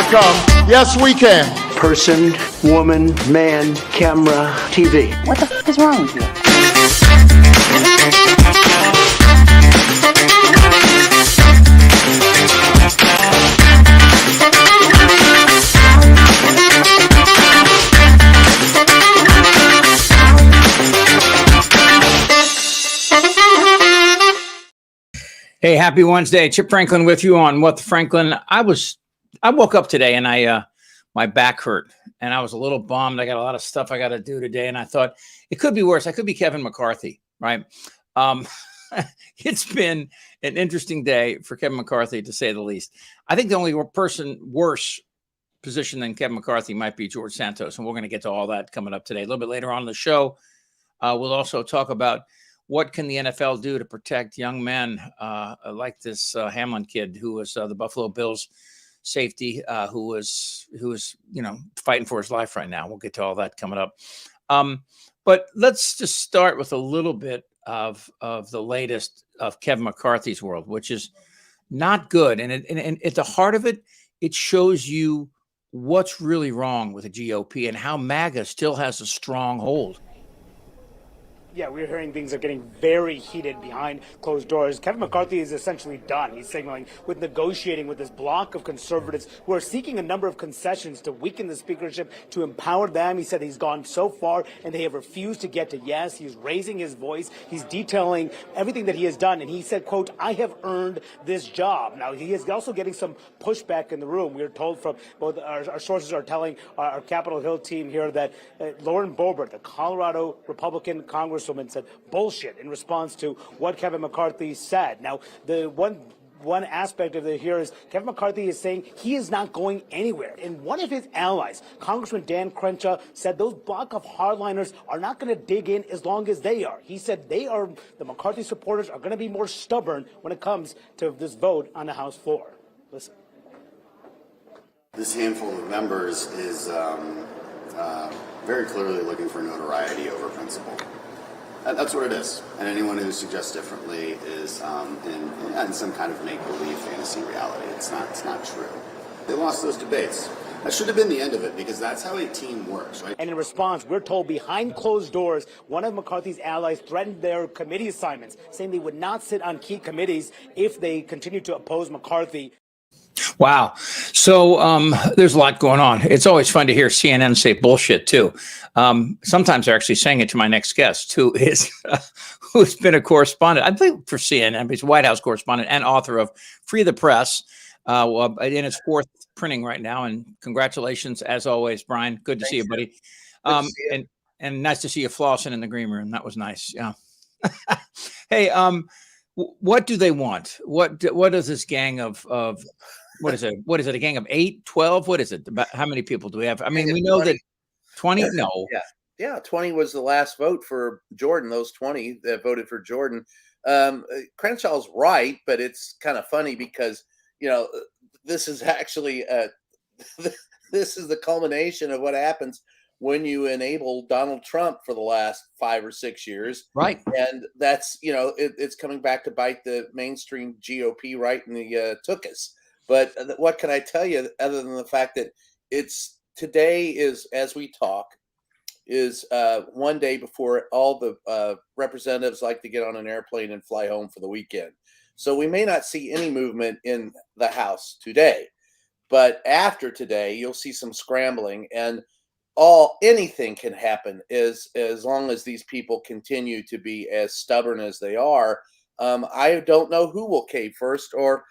overcome. Yes, we can. Person, woman, man, camera, TV. What the f*** is wrong with you? Hey, happy Wednesday. Chip Franklin with you on What the Franklin. I woke up today and my back hurt and I was a little bummed. I got a lot of stuff I got to do today. And I thought it could be worse. I could be Kevin McCarthy, right? It's been an interesting day for Kevin McCarthy, to say the least. I think the only person worse position than Kevin McCarthy might be George Santos. And we're going to get to all that coming up today. A little bit later on in the show, we'll also talk about what can the NFL do to protect young men like this Hamlin kid who was the Buffalo Bills safety, who was fighting for his life right now. We'll get to all that coming up. But let's just start with a little bit of the latest of Kevin McCarthy's world, which is not good. And at the heart of it, it shows you what's really wrong with the GOP and how MAGA still has a strong hold. Yeah, we're hearing things are getting very heated behind closed doors. Kevin McCarthy is essentially done. He's signaling with negotiating with this bloc of conservatives who are seeking a number of concessions to weaken the speakership, to empower them. He said he's gone so far and they have refused to get to yes. He's raising his voice. He's detailing everything that he has done. And he said, quote, "I have earned this job." Now, he is also getting some pushback in the room. We are told from both our sources are telling our Capitol Hill team here that Lauren Boebert, the Colorado Republican Congresswoman, said bullshit in response to what Kevin McCarthy said. Now, the one aspect of it here is Kevin McCarthy is saying he is not going anywhere. And one of his allies, Congressman Dan Crenshaw, said those block of hardliners are not going to dig in as long as they are. He said the McCarthy supporters are going to be more stubborn when it comes to this vote on the House floor. Listen. This handful of members is very clearly looking for notoriety over principle. That's what it is. And anyone who suggests differently is in some kind of make-believe fantasy reality. It's not true. They lost those debates. That should have been the end of it, because that's how a team works, right? And in response, we're told behind closed doors, one of McCarthy's allies threatened their committee assignments, saying they would not sit on key committees if they continue to oppose McCarthy. Wow. So there's a lot going on. It's always fun to hear CNN say bullshit, too. Sometimes they're actually saying it to my next guest, who's been a correspondent, I believe, for CNN. He's a White House correspondent and author of Free the Press, in its fourth printing right now. And congratulations, as always, Brian. Good to see you, buddy. And nice to see you flossing in the green room. That was nice. Yeah. Hey, what do they want? What is this gang of what is it? What is it? A gang of 8, 12? What is it? About how many people do we have? I mean, we know 20. That 20. No. Yeah. 20 was the last vote for Jordan. Those 20 that voted for Jordan. Crenshaw's right, but it's kind of funny because this is actually this is the culmination of what happens when you enable Donald Trump for the last 5 or 6 years. Right. And that's, it's coming back to bite the mainstream GOP right in the tuchus. But what can I tell you other than the fact that today is, as we talk, is one day before all the representatives like to get on an airplane and fly home for the weekend. So we may not see any movement in the House today. But after today, you'll see some scrambling, and anything can happen as long as these people continue to be as stubborn as they are. I don't know who will cave first, or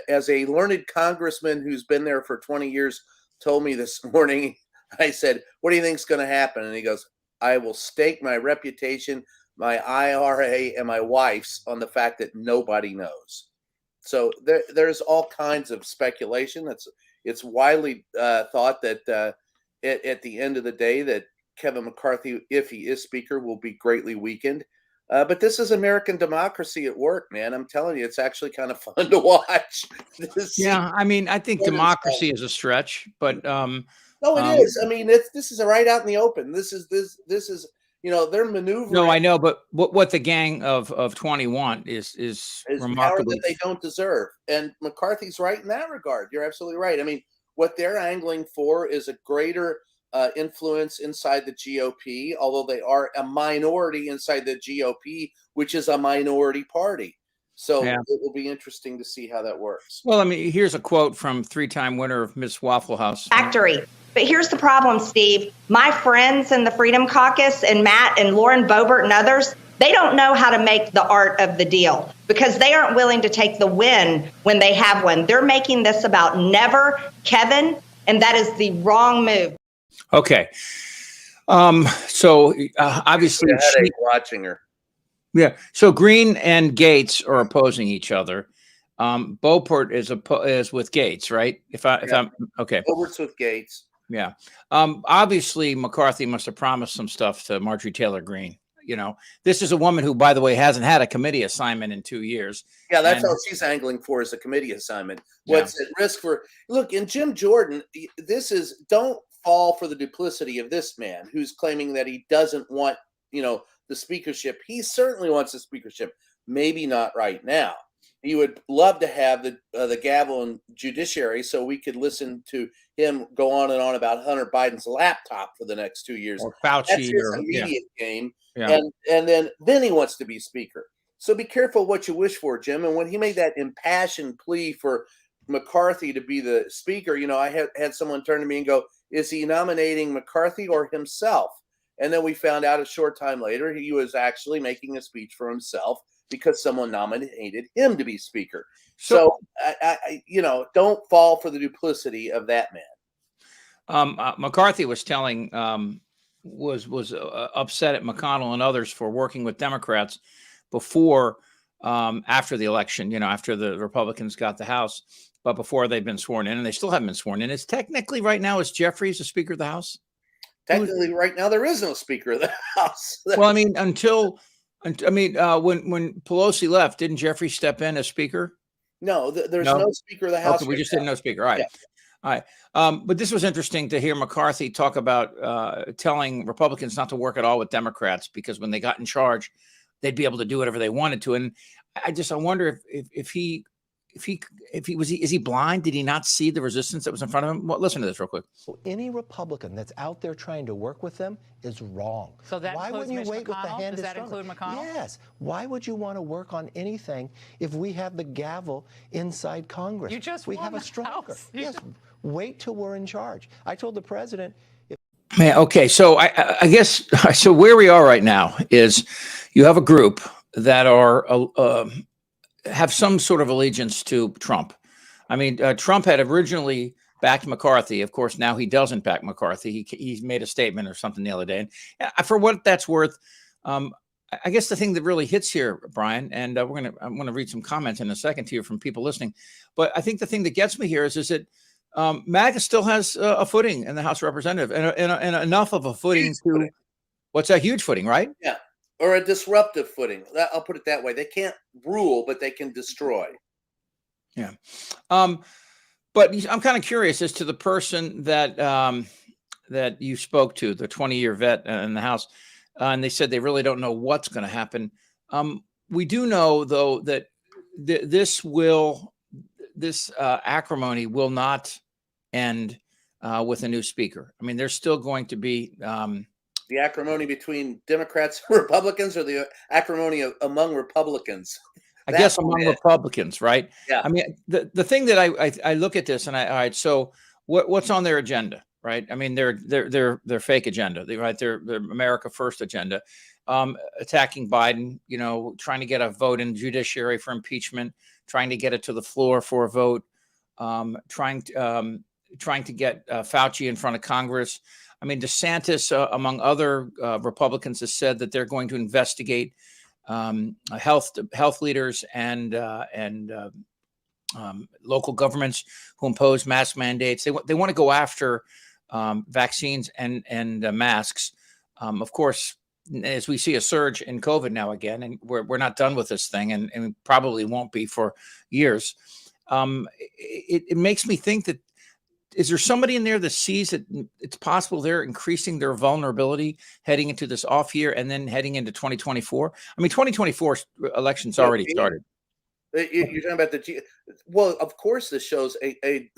as a learned congressman who's been there for 20 years told me this morning, I said, "What do you think is going to happen?" And he goes, "I will stake my reputation, my IRA, and my wife's on the fact that nobody knows." So there's all kinds of speculation. It's widely thought that at the end of the day that Kevin McCarthy, if he is speaker, will be greatly weakened. But this is American democracy at work, man. I'm telling you, it's actually kind of fun to watch. Yeah, I mean, I think democracy is a stretch, but no, it is. I mean, this is right out in the open. This is they're maneuvering. No, I know, but what the gang of 20 want is Power remarkably. that they don't deserve. And McCarthy's right in that regard. You're absolutely right. I mean, what they're angling for is a greater influence inside the GOP, although they are a minority inside the GOP, which is a minority party. So Yeah. it will be interesting to see how that works. Well, I mean, here's a quote from 3-time winner of Miss Waffle House. Factory. But here's the problem, Steve. My friends in the Freedom Caucus and Matt and Lauren Boebert and others, they don't know how to make the art of the deal because they aren't willing to take the win when they have one. They're making this about never Kevin, and that is the wrong move. Okay. So obviously, watching her. Yeah. So Green and Gates are opposing each other. Beauport is with Gates, right? If I'm okay. Beauport's with Gates. Yeah. Obviously, McCarthy must have promised some stuff to Marjorie Taylor Greene. This is a woman who, by the way, hasn't had a committee assignment in 2 years. Yeah, that's all she's angling for is a committee assignment. What's at risk for look in Jim Jordan? Don't fall for the duplicity of this man who's claiming that he doesn't want the speakership. He certainly wants the speakership. Maybe not right now. He would love to have the gavel in judiciary so we could listen to him go on and on about Hunter Biden's laptop for the next 2 years. Or Fauci. That's his immediate game. Yeah. And then he wants to be speaker. So be careful what you wish for, Jim. And when he made that impassioned plea for McCarthy to be the speaker, I had someone turn to me and go, is he nominating McCarthy or himself? And then we found out a short time later he was actually making a speech for himself because someone nominated him to be speaker. So I don't fall for the duplicity of that man. McCarthy was telling was upset at McConnell and others for working with Democrats before after the election, after the Republicans got the House, but before they've been sworn in, and they still haven't been sworn in. It's technically right now is Jeffries the Speaker of the House? Technically, right now there is no Speaker of the House. Well, I mean, when Pelosi left, didn't Jeffries step in as Speaker? No, there's no Speaker of the House. Okay, we just didn't know Speaker. All right. Yeah. All right. But this was interesting to hear McCarthy talk about telling Republicans not to work at all with Democrats because when they got in charge, they'd be able to do whatever they wanted to. And I wonder if he is he blind? Did he not see the resistance that was in front of him? Well, listen to this real quick. Any Republican that's out there trying to work with them is wrong. So that why includes wouldn't you Mitch wait with the McConnell? hand Does that stronger? include McConnell? Yes. Why would you want to work on anything if we have the gavel inside Congress? You just we won have a the stronger. House. Yes. Wait till we're in charge. I told the president. Man, okay, so I guess so. Where we are right now is you have a group that are have some sort of allegiance to Trump. I mean, Trump had originally backed McCarthy. Of course, now he doesn't back McCarthy. He made a statement or something the other day. And for what that's worth, I guess the thing that really hits here, Brian, and I'm going to read some comments in a second here from people listening. But I think the thing that gets me here is that MAGA still has a footing in the House of Representatives and enough of a footing to what's a huge footing, right? Yeah, or a disruptive footing. I'll put it that way. They can't rule, but they can destroy. Yeah. But I'm kind of curious as to the person that that you spoke to, the 20-year vet in the House, and they said they really don't know what's going to happen. We do know, though, that this acrimony will not end with a new speaker. I mean, there's still going to be the acrimony between Democrats and Republicans, or the acrimony among Republicans. I guess among Republicans, right? Yeah. I mean, the thing that I look at this and all right, so what's on their agenda, right? I mean, their fake agenda, right? Their America First agenda, attacking Biden, trying to get a vote in judiciary for impeachment, trying to get it to the floor for a vote, trying to get Fauci in front of Congress. I mean, DeSantis, among other Republicans, has said that they're going to investigate health leaders and local governments who impose mask mandates. They want to go after vaccines and masks. Of course, as we see a surge in COVID now again, and we're not done with this thing, and probably won't be for years. It makes me think that is there somebody in there that sees that it's possible they're increasing their vulnerability heading into this off year and then heading into 2024? I mean, 2024 election's already started. You're talking about well, of course, this shows a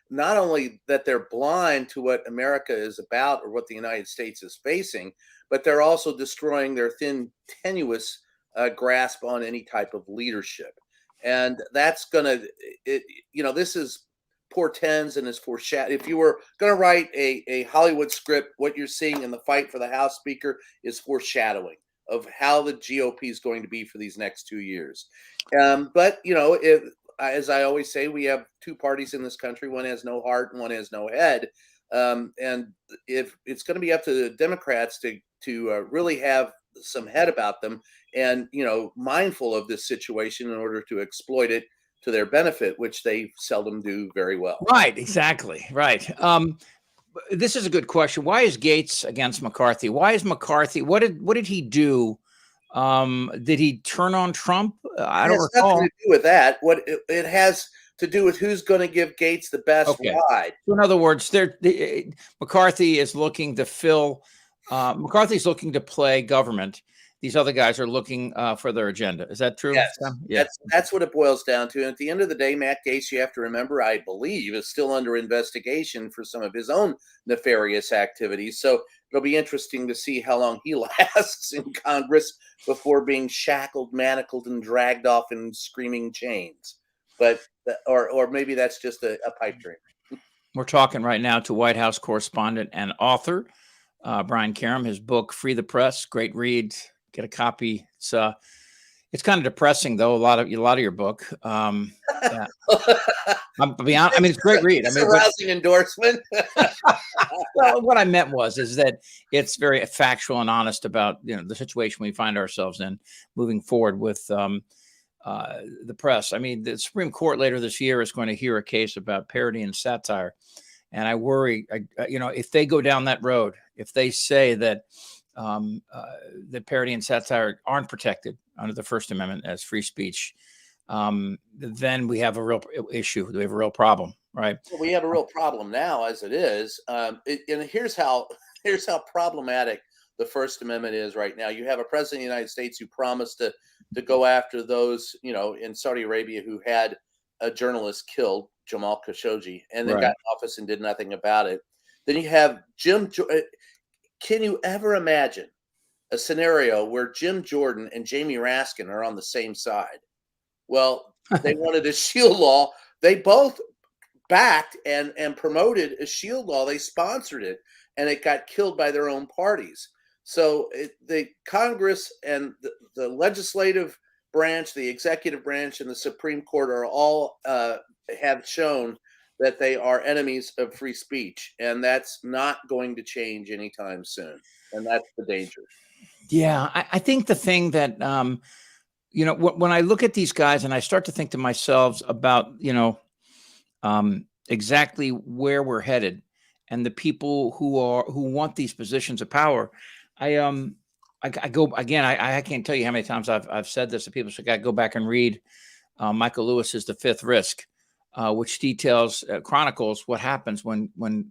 not only that they're blind to what America is about or what the United States is facing, but they're also destroying their tenuous grasp on any type of leadership. And that's gonna, this is portends and is foreshadowed. If you were going to write a Hollywood script, what you're seeing in the fight for the House Speaker is foreshadowing of how the GOP is going to be for these next 2 years. But, as I always say, we have two parties in this country. One has no heart and one has no head. And if it's going to be up to the Democrats to really have some head about them and, mindful of this situation in order to exploit it to their benefit, which they seldom do very well. Right. Exactly. Right. This is a good question. Why is Gates against McCarthy? Why is McCarthy? What did he do? Did he turn on Trump? I don't recall. Nothing to do with that. What it has to do with who's going to give Gates the best ride. So in other words, McCarthy is looking to fill. McCarthy's looking to play government. These other guys are looking for their agenda. Is that true? Yes. Yeah. That's what it boils down to. And at the end of the day, Matt Gaetz, you have to remember, I believe, is still under investigation for some of his own nefarious activities. So it'll be interesting to see how long he lasts in Congress before being shackled, manacled, and dragged off in screaming chains. But or maybe that's just a pipe dream. We're talking right now to White House correspondent and author Brian Karem. His book, Free the Press, great read. Get a copy. It's kind of depressing though. A lot of your book. Yeah. I'm be honest. I mean, it's a great read. It's a rousing endorsement. Well, what I meant is that it's very factual and honest about the situation we find ourselves in moving forward with the press. I mean, the Supreme Court later this year is going to hear a case about parody and satire, and I worry. If they go down that road, if they say that. That parody and satire aren't protected under the First Amendment as free speech, then we have a real issue. We have a real problem, right? Well, we have a real problem now, as it is. And here's how problematic the First Amendment is right now. You have a president of the United States who promised to go after those, in Saudi Arabia who had a journalist killed, Jamal Khashoggi, and then got in office and did nothing about it. Then you have Can you ever imagine a scenario where Jim Jordan and Jamie Raskin are on the same side? Well, they wanted a shield law. They both backed and promoted a shield law. They sponsored it, and it got killed by their own parties. So the Congress and the legislative branch, the executive branch, and the Supreme Court are all have shown that they are enemies of free speech, and that's not going to change anytime soon. And that's the danger. Yeah, I think the thing that, when I look at these guys and I start to think to myself about, exactly where we're headed and the people who want these positions of power, I go again. I can't tell you how many times I've said this to people. So I got to go back and read Michael Lewis's The Fifth Risk. Which chronicles what happens when the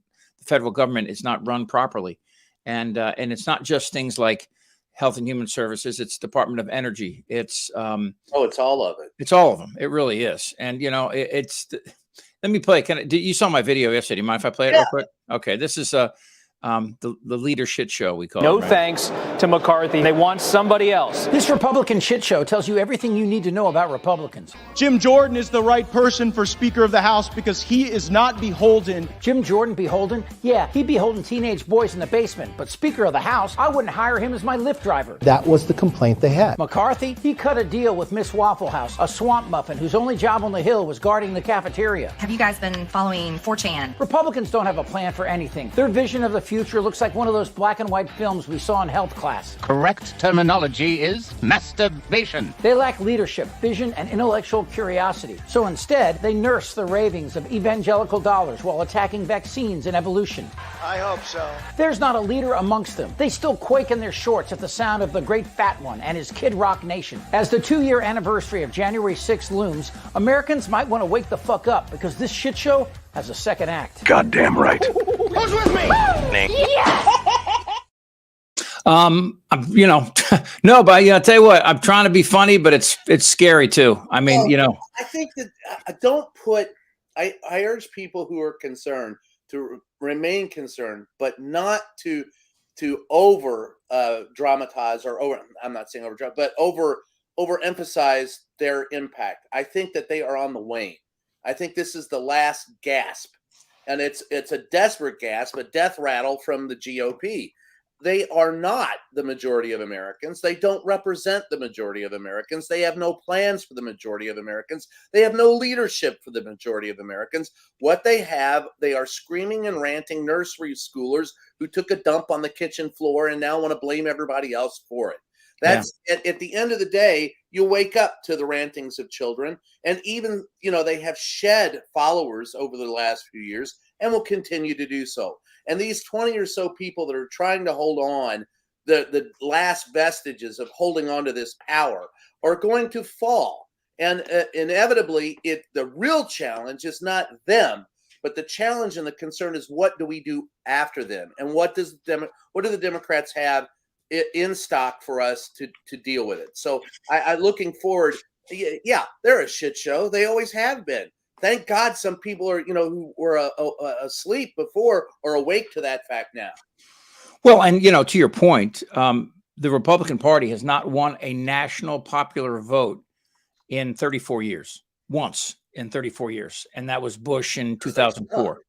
federal government is not run properly, and it's not just things like Health and Human Services. It's Department of Energy. It's it's all of it. It's all of them. It really is. And let me play. You saw my video yesterday? Do you mind if I play it real quick? Okay, this is the leader shit show we call it. No thanks to McCarthy. They want somebody else. This Republican shit show tells you everything you need to know about Republicans. Jim Jordan is the right person for Speaker of the House because he is not beholden. Jim Jordan beholden? Yeah, he'd beholden teenage boys in the basement. But Speaker of the House, I wouldn't hire him as my Lyft driver. That was the complaint they had. McCarthy, he cut a deal with Miss Waffle House, a swamp muffin whose only job on the Hill was guarding the cafeteria. Have you guys been following 4chan? Republicans don't have a plan for anything. Their vision of the future looks like one of those black and white films we saw in health class. Correct terminology is masturbation. They lack leadership, vision, and intellectual curiosity. So instead, they nurse the ravings of evangelical dollars while attacking vaccines and evolution. I hope so. There's not a leader amongst them. They still quake in their shorts at the sound of the Great Fat One and his Kid Rock Nation. As the 2-year anniversary of January 6th looms, Americans might want to wake the fuck up because this shit show has a second act. Goddamn right. Who's with me? No, but I'll tell you what, I'm trying to be funny, but it's scary too. I mean, I think that I urge people who are concerned to remain concerned, but not to over dramatize or over. I'm not saying over, but overemphasize their impact. I think that they are on the wane. I think this is the last gasp, and it's a desperate gasp, a death rattle from the GOP. They are not the majority of Americans. They don't represent the majority of Americans. They have no plans for the majority of Americans. They have no leadership for the majority of Americans. What they have, they are screaming and ranting nursery schoolers who took a dump on the kitchen floor and now want to blame everybody else for it. That's at the end of the day, you wake up to the rantings of children. And even, they have shed followers over the last few years and will continue to do so. And these 20 or so people that are trying to hold on, the last vestiges of holding on to this power are going to fall. And inevitably, the real challenge is not them, but the challenge and the concern is what do we do after them? And what do the Democrats have in stock for us to deal with it? So I looking forward. Yeah, they're a shit show. They always have been. Thank God some people are, who were asleep before are awake to that fact now. Well, and, to your point, the Republican Party has not won a national popular vote in 34 years, once in 34 years. And that was Bush in 2004.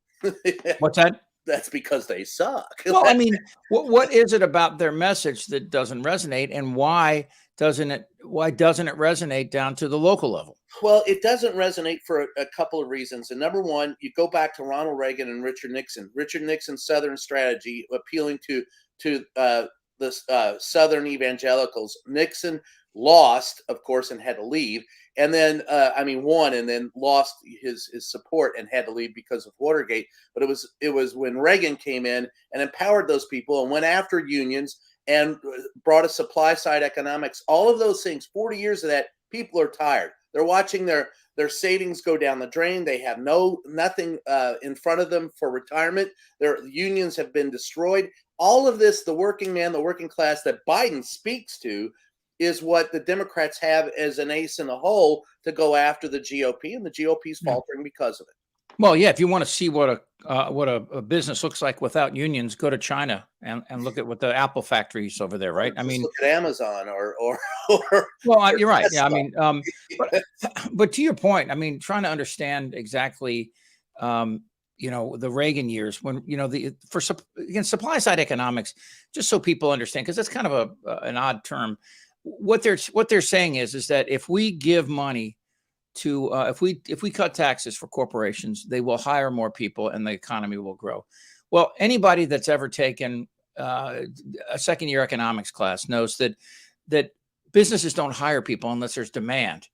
What's that? That's because they suck. Well, I mean, what is it about their message that doesn't resonate, and why doesn't it resonate down to the local level? Well, it doesn't resonate for a couple of reasons. And number one, you go back to Ronald Reagan and Richard Nixon. Richard Nixon's Southern strategy, appealing to the Southern evangelicals. Nixon lost, of course, and had to leave. And then, won and then lost his support and had to leave because of Watergate. But it was when Reagan came in and empowered those people and went after unions and brought a supply side economics. All of those things, 40 years of that, people are tired. They're watching their savings go down the drain. They have nothing in front of them for retirement. Their unions have been destroyed. All of this, the working man, the working class that Biden speaks to, is what the Democrats have as an ace in the hole to go after the GOP, and the GOP is faltering because of it. Well, yeah, if you want to see what a business looks like without unions, go to China and look at what the Apple factories over there, right? I mean, look at Amazon or well, you're right. Yeah, I mean, but to your point, I mean, trying to understand exactly, the Reagan years when supply side economics, just so people understand, because that's kind of an odd term. What they're saying is that if we give money to if we cut taxes for corporations, they will hire more people and the economy will grow. Well, anybody that's ever taken a second-year economics class knows that businesses don't hire people unless there's demand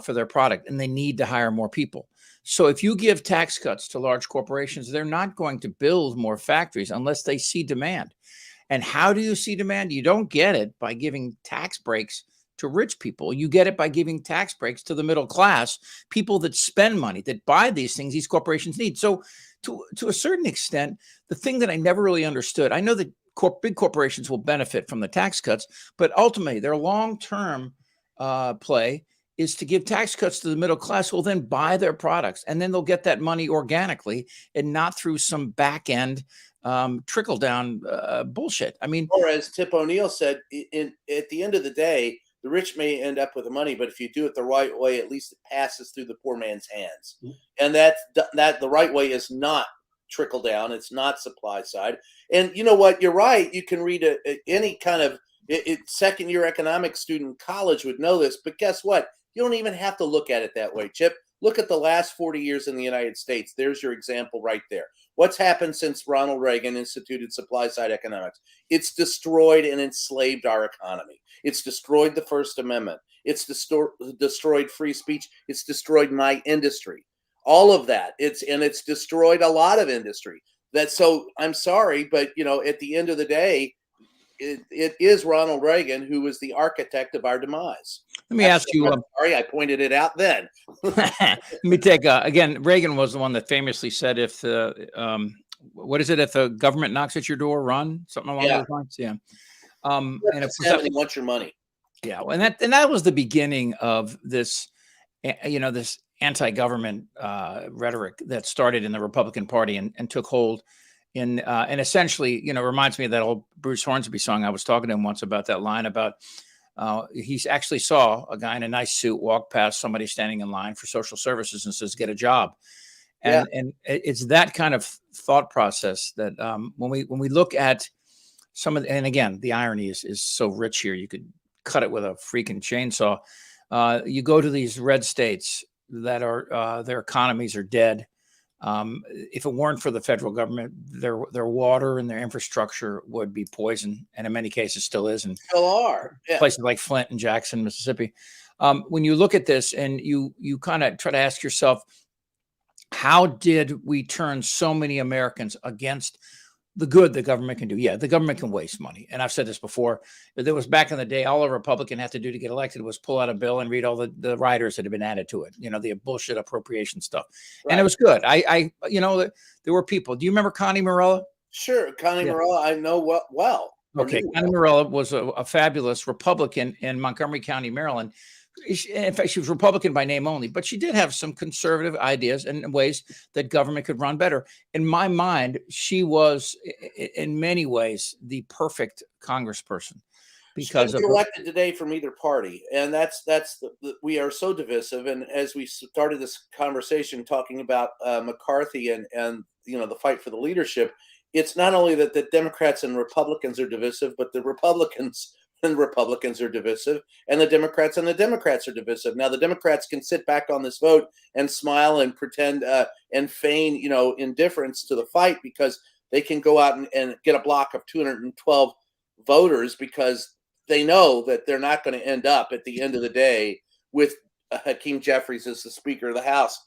for their product, and they need to hire more people. So if you give tax cuts to large corporations, they're not going to build more factories unless they see demand. And how do you see demand? You don't get it by giving tax breaks to rich people. You get it by giving tax breaks to the middle class, people that spend money, that buy these things these corporations need. So to a certain extent, the thing that I never really understood, I know that big corporations will benefit from the tax cuts, but ultimately their long-term play is to give tax cuts to the middle class who will then buy their products, and then they'll get that money organically and not through some back end trickle down bullshit. I mean, or as Tip O'Neill said, at the end of the day, the rich may end up with the money, but if you do it the right way, at least it passes through the poor man's hands. Mm-hmm. And that the right way is not trickle down. It's not supply side. And you know what? You're right. You can read any kind of second year economics student in college would know this, but guess what? You don't even have to look at it that way, Chip. Look at the last 40 years in the United States. There's your example right there. What's happened since Ronald Reagan instituted supply-side economics? It's destroyed and enslaved our economy. It's destroyed the First Amendment. It's destroyed free speech. It's destroyed my industry. All of that. It's destroyed a lot of industry. So I'm sorry, but at the end of the day, it is Ronald Reagan who was the architect of our demise. Let me ask you. Sorry, I pointed it out then. Let me take again. Reagan was the one that famously said, "If the what is it? If the government knocks at your door, run." Something along those lines. Yeah. And of course, he wants your money. Yeah, and that was the beginning of this, this anti-government rhetoric that started in the Republican Party and took hold in and essentially, reminds me of that old Bruce Hornsby song. I was talking to him once about that line about he actually saw a guy in a nice suit walk past somebody standing in line for social services and says, "Get a job." And it's that kind of thought process that when we look at some of the, and again, the irony is so rich here. You could cut it with a freaking chainsaw. You go to these red states that are their economies are dead. If it weren't for the federal government, their water and their infrastructure would be poison, and in many cases still is. And still are. Yeah. Places like Flint and Jackson, Mississippi. When you look at this and you kind of try to ask yourself, how did we turn so many Americans against the good the government can do? Yeah, the government can waste money. And I've said this before. There was back in the day, all a Republican had to do to get elected was pull out a bill and read all the riders that had been added to it, the bullshit appropriation stuff. Right. And it was good. There were people. Do you remember Connie Morella? Sure. Connie Morella, I know well. Okay. Connie Morella was a fabulous Republican in Montgomery County, Maryland. In fact, she was Republican by name only, but she did have some conservative ideas and ways that government could run better. In my mind, she was, in many ways, the perfect congressperson because of elected today from either party, and that's we are so divisive. And as we started this conversation talking about McCarthy and the fight for the leadership, it's not only that the Democrats and Republicans are divisive, but the Republicans and Republicans are divisive, and the Democrats are divisive. Now, the Democrats can sit back on this vote and smile and pretend and feign, indifference to the fight because they can go out and get a block of 212 voters because they know that they're not going to end up at the end of the day with Hakeem Jeffries as the Speaker of the House.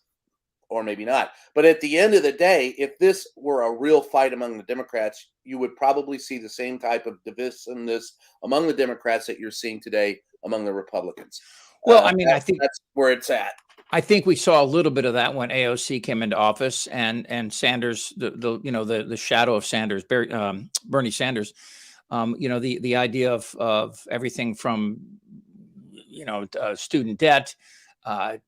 Or maybe not. But at the end of the day, if this were a real fight among the Democrats, you would probably see the same type of divisiveness among the Democrats that you're seeing today among the Republicans. Well, I mean, I think that's where it's at. I think we saw a little bit of that when AOC came into office and Sanders, the shadow of Sanders, Bernie Sanders, the idea of everything from, student debt,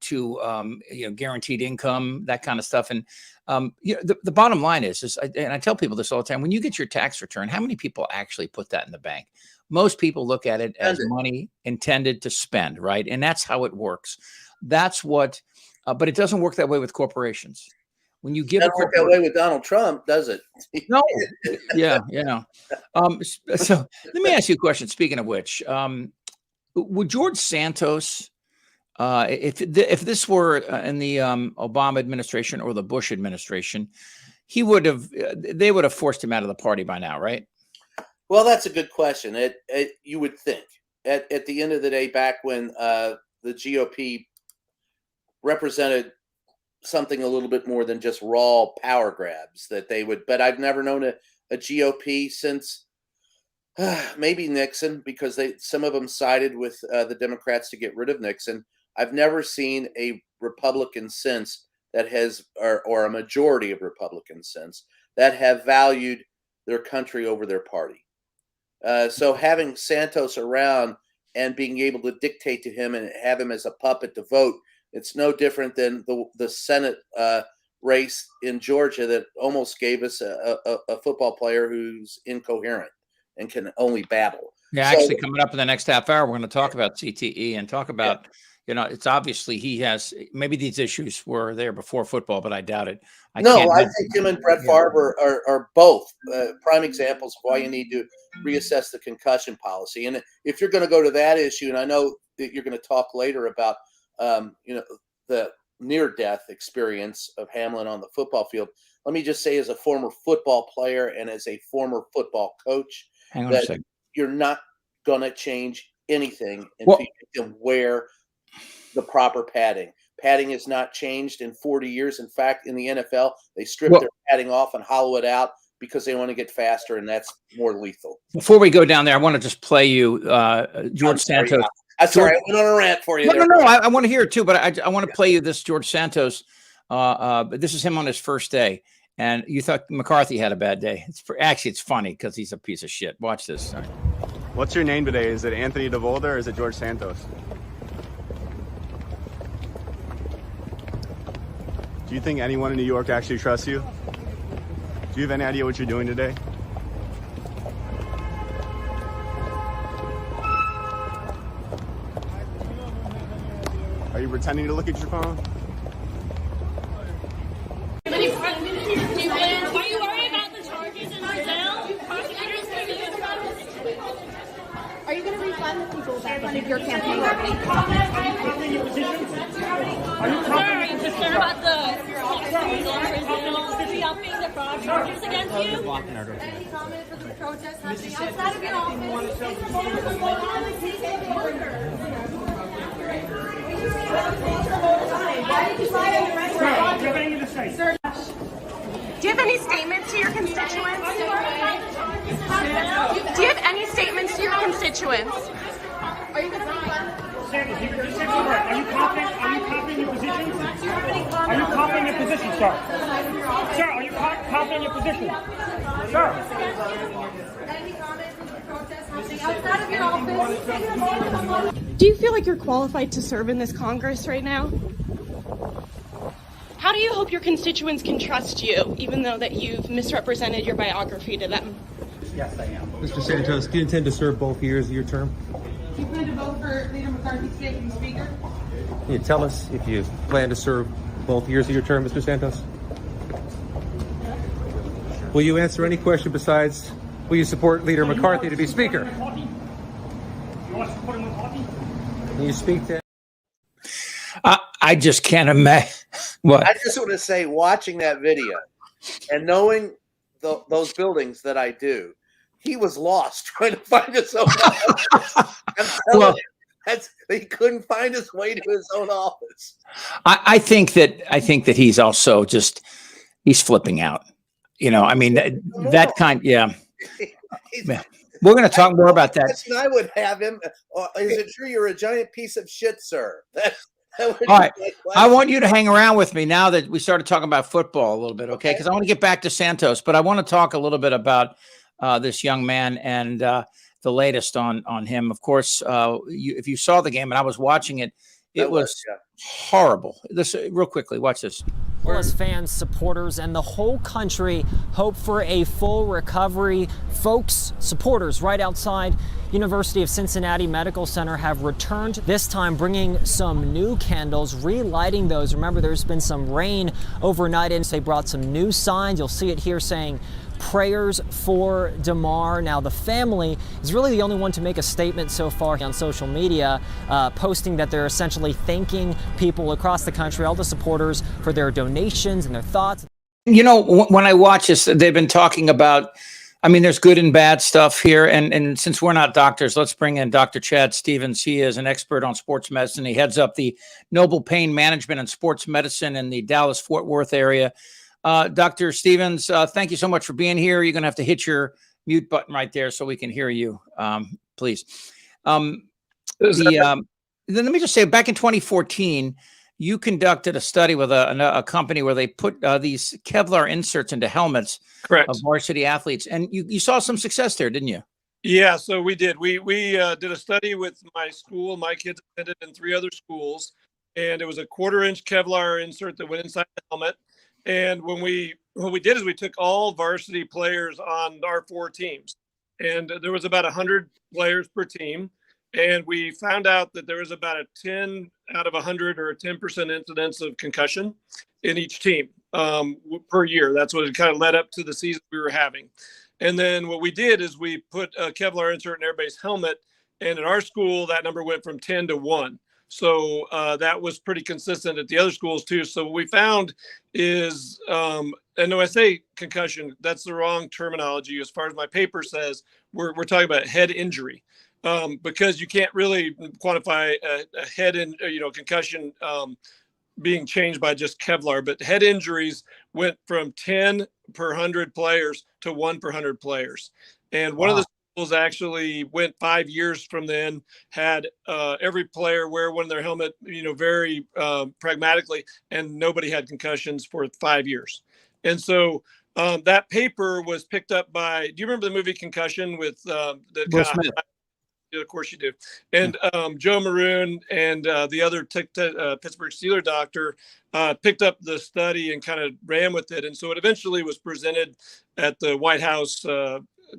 to guaranteed income, that kind of stuff. And the bottom line is, and I tell people this all the time, when you get your tax return, how many people actually put that in the bank? Most people look at it as money intended to spend, right? And that's how it works. That's what, but it doesn't work that way with corporations. When you give it doesn't work that way with Donald Trump, does it? No. Yeah. So let me ask you a question. Speaking of which, would George Santos, if this were in the Obama administration or the Bush administration, they would have forced him out of the party by now, right? Well, that's a good question. You would think at the end of the day, back when the GOP represented something a little bit more than just raw power grabs, that they would. But I've never known a GOP since maybe Nixon, because some of them sided with the Democrats to get rid of Nixon. I've never seen a Republican since that has, or a majority of Republicans since, that have valued their country over their party. So having Santos around and being able to dictate to him and have him as a puppet to vote, it's no different than the Senate race in Georgia that almost gave us a football player who's incoherent and can only babble. Yeah, actually, coming up in the next half hour, we're going to talk about CTE and talk about, it's obviously he has, maybe these issues were there before football, but I doubt it. I think him and Brett Favre are both prime examples of why you need to reassess the concussion policy. And if you're going to go to that issue, and I know that you're going to talk later about, the near-death experience of Hamlin on the football field, let me just say, as a former football player and as a former football coach, that you're not going to change anything until you can wear the proper padding. Padding has not changed in 40 years. In fact, in the NFL, they strip their padding off and hollow it out because they want to get faster, and that's more lethal. Before we go down there, I want to just play you George Santos. I'm sorry, I went on a rant for you. No. I want to hear it too, but I want to play you this George Santos. But this is him on his first day, and you thought McCarthy had a bad day. Actually, it's funny because he's a piece of shit. Watch this. Sorry. What's your name today? Is it Anthony DeVolder or is it George Santos? Do you think anyone in New York actually trusts you? Do you have any idea what you're doing today? Are you pretending to look at your phone? Are you worried about the charges in Brazil? Are you going to refund the people that funded your campaign? Are you concerned about the re-upping the fraud charges against you? Any comment for the protest happening outside of your office? Why did you lie on the rest of Do you have any statements to your constituents? Do you have any statements to your constituents? Are you going to refund? Are you copying your position? Are you copying your position, sir? Sir, are you copying your position? Sir. Any comment for the protest happening outside of your office? Do you feel like you're qualified to serve in this Congress right now? How do you hope your constituents can trust you, even though that you've misrepresented your biography to them? Yes, I am. Mr. Santos, do you intend to serve both years of your term? Do you plan to vote for Leader McCarthy to be Speaker? Can you tell us if you plan to serve both years of your term, Mr. Santos? Will you answer any question besides, will you support Leader McCarthy to be Speaker? Can you speak to... I just can't imagine. What? I just want to say, watching that video and knowing those buildings that I do, he was lost trying to find his own office. I'm telling you, he couldn't find his way to his own office. I think that he's also he's flipping out. You know, I mean that kind. Yeah. We're going to talk more about that. I would have him. Is it true you're a giant piece of shit, sir? All right. I want you to hang around with me now that we started talking about football a little bit, okay? Because I want to get back to Santos, but I want to talk a little bit about this young man and the latest on him. Of course, if you saw the game and I was watching it, it was horrible. This real quickly, watch this. Well, as fans, supporters, and the whole country hope for a full recovery. Folks, supporters right outside University of Cincinnati Medical Center have returned, this time bringing some new candles, relighting those. Remember, there's been some rain overnight, and they brought some new signs. You'll see it here saying, prayers for Damar. Now, the family is really the only one to make a statement so far on social media, posting that they're essentially thanking people across the country, all the supporters, for their donations and their thoughts. You know, when I watch this, they've been talking about, I mean, there's good and bad stuff here. And since we're not doctors, let's bring in Dr. Chad Stevens. He is an expert on sports medicine. He heads up the Noble Pain Management and Sports Medicine in the Dallas-Fort Worth area. Dr. Stevens, thank you so much for being here. You're going to have to hit your mute button right there so we can hear you, please. Then let me just say, back in 2014, you conducted a study with a company where they put these Kevlar inserts into helmets of varsity athletes, and you saw some success there, didn't you? Yeah, so we did. We did a study with my school. My kids attended in 3 other schools, and it was a 1/4-inch Kevlar insert that went inside the helmet. And what we did is we took all varsity players on our 4 teams, and there was about 100 players per team. And we found out that there was about a 10 out of 100 or a 10% incidence of concussion in each team per year. That's what it kind of led up to the season we were having. And then what we did is we put a Kevlar insert in everybody's helmet. And in our school, that number went from 10 to 1. So that was pretty consistent at the other schools too. So what we found is, and when I say concussion, that's the wrong terminology. As far as my paper says, we're talking about head injury, because you can't really quantify a head concussion being changed by just Kevlar. But head injuries went from 10 per 100 players to 1 per 100 players. And one of the schools actually went 5 years from then, had every player wear one of their helmet, very pragmatically, and nobody had concussions for 5 years. And so that paper was picked up by, do you remember the movie Concussion with the Will Smith? Of course you do. And Joe Maroon and the other Pittsburgh Steelers doctor picked up the study and kind of ran with it. And so it eventually was presented at the White House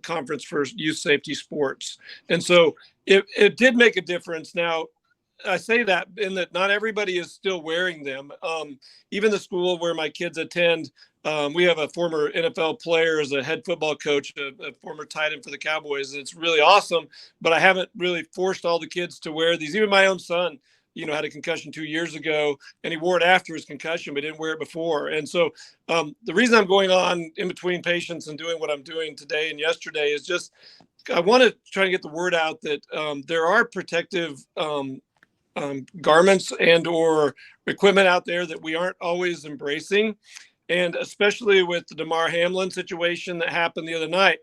conference for youth safety sports. And so it did make a difference. Now, I say that in that not everybody is still wearing them. Even the school where my kids attend, we have a former NFL player as a head football coach, a former tight end for the Cowboys. It's really awesome, but I haven't really forced all the kids to wear these. Even my own son, had a concussion 2 years ago, and he wore it after his concussion, but didn't wear it before. And so the reason I'm going on in between patients and doing what I'm doing today and yesterday is just I want to try to get the word out that there are protective garments and or equipment out there that we aren't always embracing. And especially with the Damar Hamlin situation that happened the other night,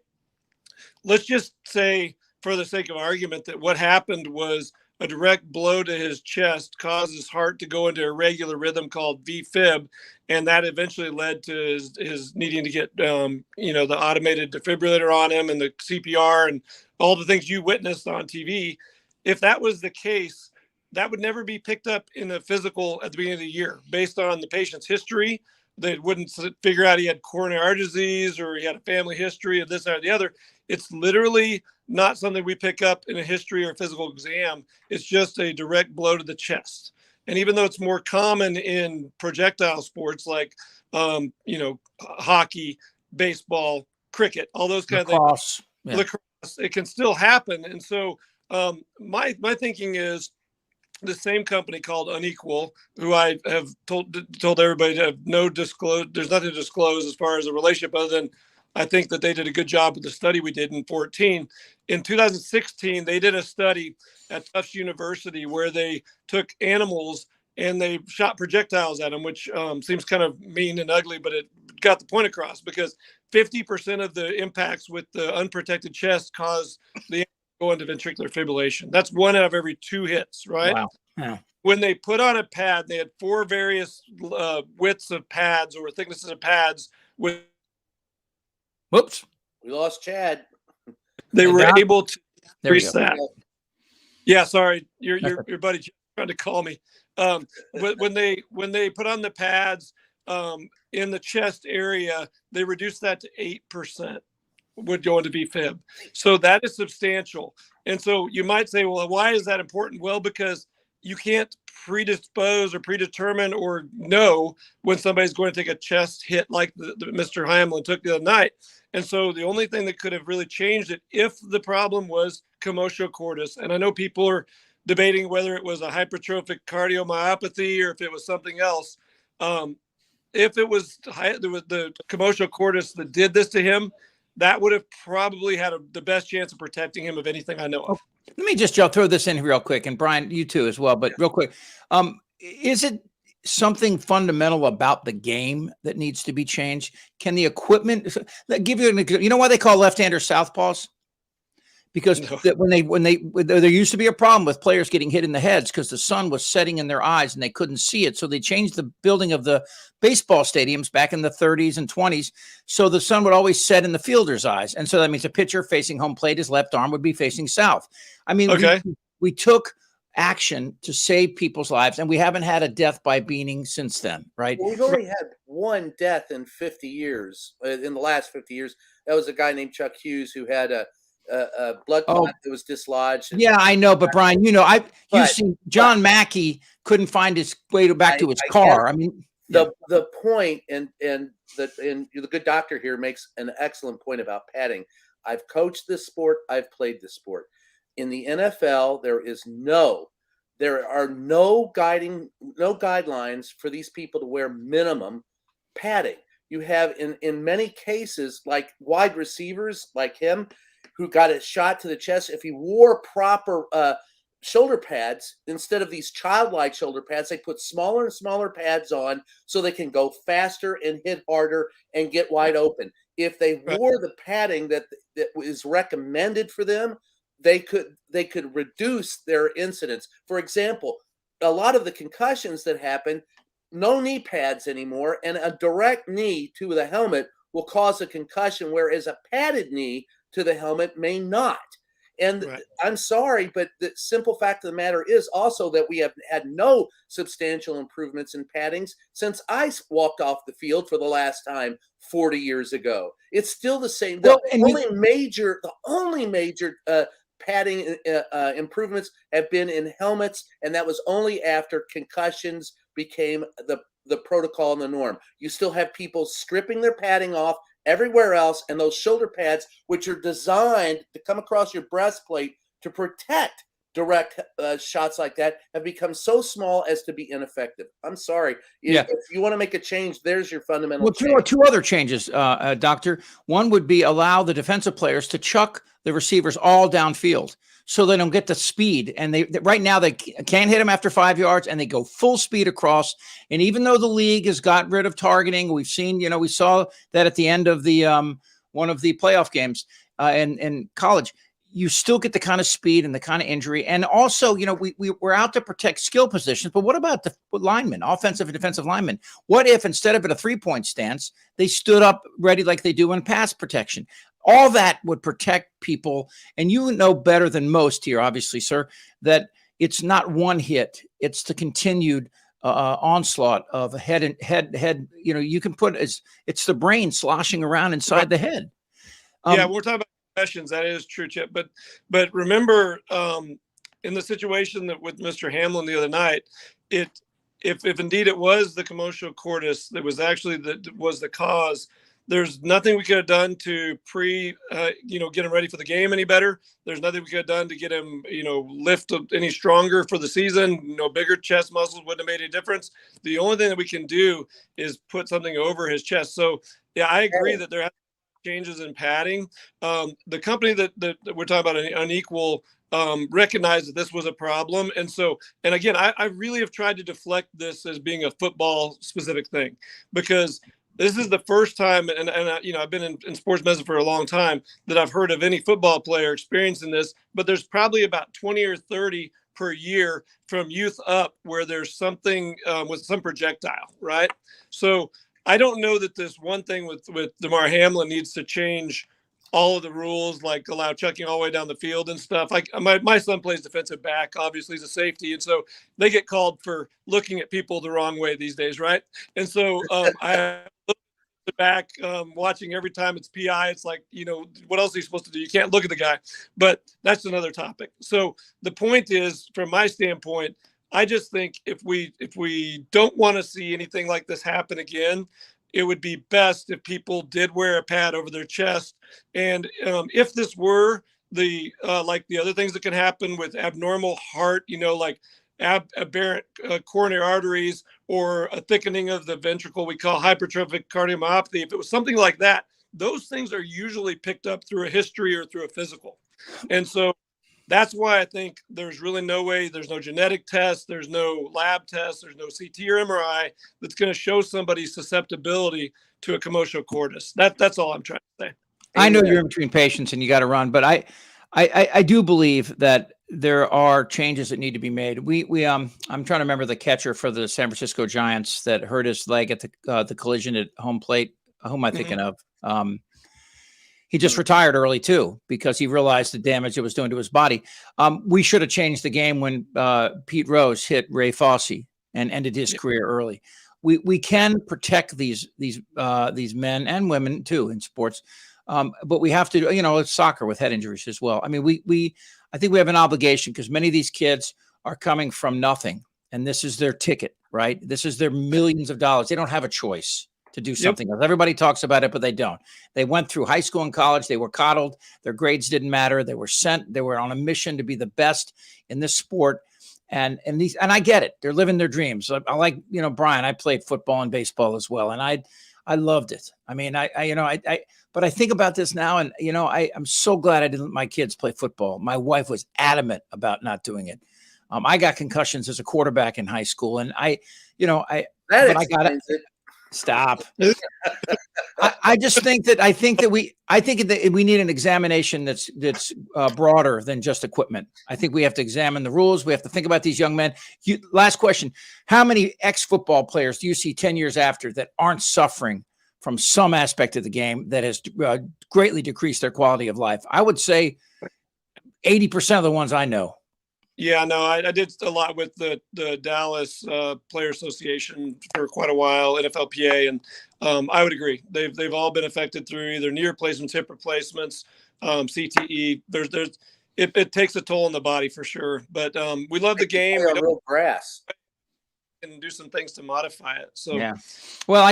let's just say for the sake of argument that what happened was a direct blow to his chest caused his heart to go into a regular rhythm called VFib. And that eventually led to his needing to get, the automated defibrillator on him and the CPR and all the things you witnessed on TV. If that was the case, that would never be picked up in a physical at the beginning of the year based on the patient's history. They wouldn't figure out he had coronary artery disease or he had a family history of this or the other. It's literally not something we pick up in a history or physical exam. It's just a direct blow to the chest. And even though it's more common in projectile sports like, hockey, baseball, cricket, all those kind of things, lacrosse, it can still happen. And so my thinking is, the same company called Unequal, who I have told everybody to have no disclose. There's nothing to disclose as far as a relationship, other than I think that they did a good job with the study we did in 2014. In 2016, they did a study at Tufts University where they took animals and they shot projectiles at them, which seems kind of mean and ugly, but it got the point across because 50% of the impacts with the unprotected chest cause the go into ventricular fibrillation. That's 1 out of every 2 hits, right? Wow. Yeah. When they put on a pad, they had 4 various widths of pads or thicknesses of pads with. Whoops. We lost Chad. They were able to increase that. Go. Yeah, sorry. Your buddy trying to call me. When they put on the pads in the chest area, they reduced that to 8%. Would go into VFib. So that is substantial. And so you might say, well, why is that important? Well, because you can't predispose or predetermine or know when somebody's going to take a chest hit like the Mr. Hamlin took the other night. And so the only thing that could have really changed it if the problem was commotio cordis, and I know people are debating whether it was a hypertrophic cardiomyopathy or if it was something else. If it was the commotio cordis that did this to him, that would have probably had the best chance of protecting him of anything I know of. Let me just throw this in real quick, and Brian, you too as well, but real quick. Is it something fundamental about the game that needs to be changed? Can the equipment give you you know why they call left-handers southpaws? Because there used to be a problem with players getting hit in the heads because the sun was setting in their eyes and they couldn't see it. So they changed the building of the baseball stadiums back in the 30s and 20s. So the sun would always set in the fielder's eyes. And so that means a pitcher facing home plate, his left arm would be facing south. I mean, we took action to save people's lives, and we haven't had a death by beating since then, right? Well, we've only had 1 death in 50 years, in the last 50 years. That was a guy named Chuck Hughes who had a blood clot that was dislodged. Yeah, I know, but Brian, you've seen John Mackey couldn't find his way back to his car. I mean, the point, and the good doctor here makes an excellent point about padding. I've coached this sport. I've played this sport. In the NFL, there are no guidelines for these people to wear minimum padding. You have in many cases, like wide receivers like him, who got a shot to the chest. If he wore proper shoulder pads instead of these childlike shoulder pads, they put smaller and smaller pads on so they can go faster and hit harder and get wide open. if they wore the padding that is recommended for them, they could reduce their incidence. For example, a lot of the concussions that happen, no knee pads anymore, and a direct knee to the helmet will cause a concussion, whereas a padded knee to the helmet may not. And I'm sorry, but the simple fact of the matter is also that we have had no substantial improvements in paddings since I walked off the field for the last time 40 years ago. It's still the same. The only major padding improvements have been in helmets, and that was only after concussions became the protocol and the norm. You still have people stripping their padding off everywhere else, and those shoulder pads, which are designed to come across your breastplate to protect direct shots like that, have become so small as to be ineffective. I'm sorry. If you want to make a change, there's your fundamental change. Two other changes, Doctor. One would be allow the defensive players to chuck the receivers all downfield so they don't get the speed. And they right now they can't hit them after 5 yards, and they go full speed across. And even though the league has got rid of targeting, we've seen, we saw that at the end of the one of the playoff games in college. You still get the kind of speed and the kind of injury. And also, we're out to protect skill positions, but what about the linemen, offensive and defensive linemen? What if instead of at a 3-point stance, they stood up ready like they do in pass protection? All that would protect people. And you know better than most here, obviously, sir, that it's not one hit. It's the continued onslaught of head. You can put it's the brain sloshing around inside the head. We're talking about concussions. That is true, Chip. But remember, in the situation that with Mr. Hamlin the other night, if indeed it was the commotional cordis that was actually was the cause, there's nothing we could have done to get him ready for the game any better. There's nothing we could have done to get him, lift any stronger for the season. Bigger chest muscles wouldn't have made any difference. The only thing that we can do is put something over his chest. So, yeah, I agree that there have been changes in padding. The company that we're talking about, Unequal, recognized that this was a problem. And again, I really have tried to deflect this as being a football specific thing, because this is the first time, and I've been in sports medicine for a long time, that I've heard of any football player experiencing this, but there's probably about 20 or 30 per year from youth up where there's something with some projectile, right? So I don't know that this one thing with Damar Hamlin needs to change all of the rules, like allow chucking all the way down the field and stuff. Like my son plays defensive back, obviously he's a safety. And so they get called for looking at people the wrong way these days. Right. And so I look at the back, watching every time it's PI, it's like, what else are you supposed to do? You can't look at the guy, but that's another topic. So the point is, from my standpoint, I just think if we don't want to see anything like this happen again, it would be best if people did wear a pad over their chest. And if this were like the other things that can happen with abnormal heart, like aberrant coronary arteries or a thickening of the ventricle, we call hypertrophic cardiomyopathy. If it was something like that, those things are usually picked up through a history or through a physical. And so that's why I think there's really no way, there's no genetic test, there's no lab test, there's no CT or MRI that's going to show somebody's susceptibility to a commotional cordis. That's all I'm trying to say. I know you're in between patients and you got to run, but I do believe that there are changes that need to be made. I'm trying to remember the catcher for the San Francisco Giants that hurt his leg at the collision at home plate. Who am I thinking of? He just retired early too, because he realized the damage it was doing to his body. We should have changed the game when Pete Rose hit Ray Fosse and ended his career early. We can protect these men and women too in sports, but we have to, it's soccer with head injuries as well. I mean, I think we have an obligation, because many of these kids are coming from nothing, and this is their ticket, right? This is their millions of dollars. They don't have a choice to do something else. Everybody talks about it, but they don't. They went through high school and college. They were coddled. Their grades didn't matter. They were on a mission to be the best in this sport. And I get it. They're living their dreams. I like, Brian, I played football and baseball as well. And I loved it. I mean, but I think about this now, and, I'm so glad I didn't let my kids play football. My wife was adamant about not doing it. I got concussions as a quarterback in high school, and I got it. Stop. I just think that we need an examination that's broader than just equipment. I think we have to examine the rules. We have to think about these young men. Last question: how many ex-football players do you see 10 years after that aren't suffering from some aspect of the game that has greatly decreased their quality of life? I would say 80% of the ones I know. Yeah, no, I did a lot with the Dallas Player Association for quite a while, NFLPA, and I would agree. They've all been affected through either knee replacements, hip replacements, CTE. It takes a toll on the body for sure. But we love the game. On real grass. And do some things to modify it. So yeah. Well,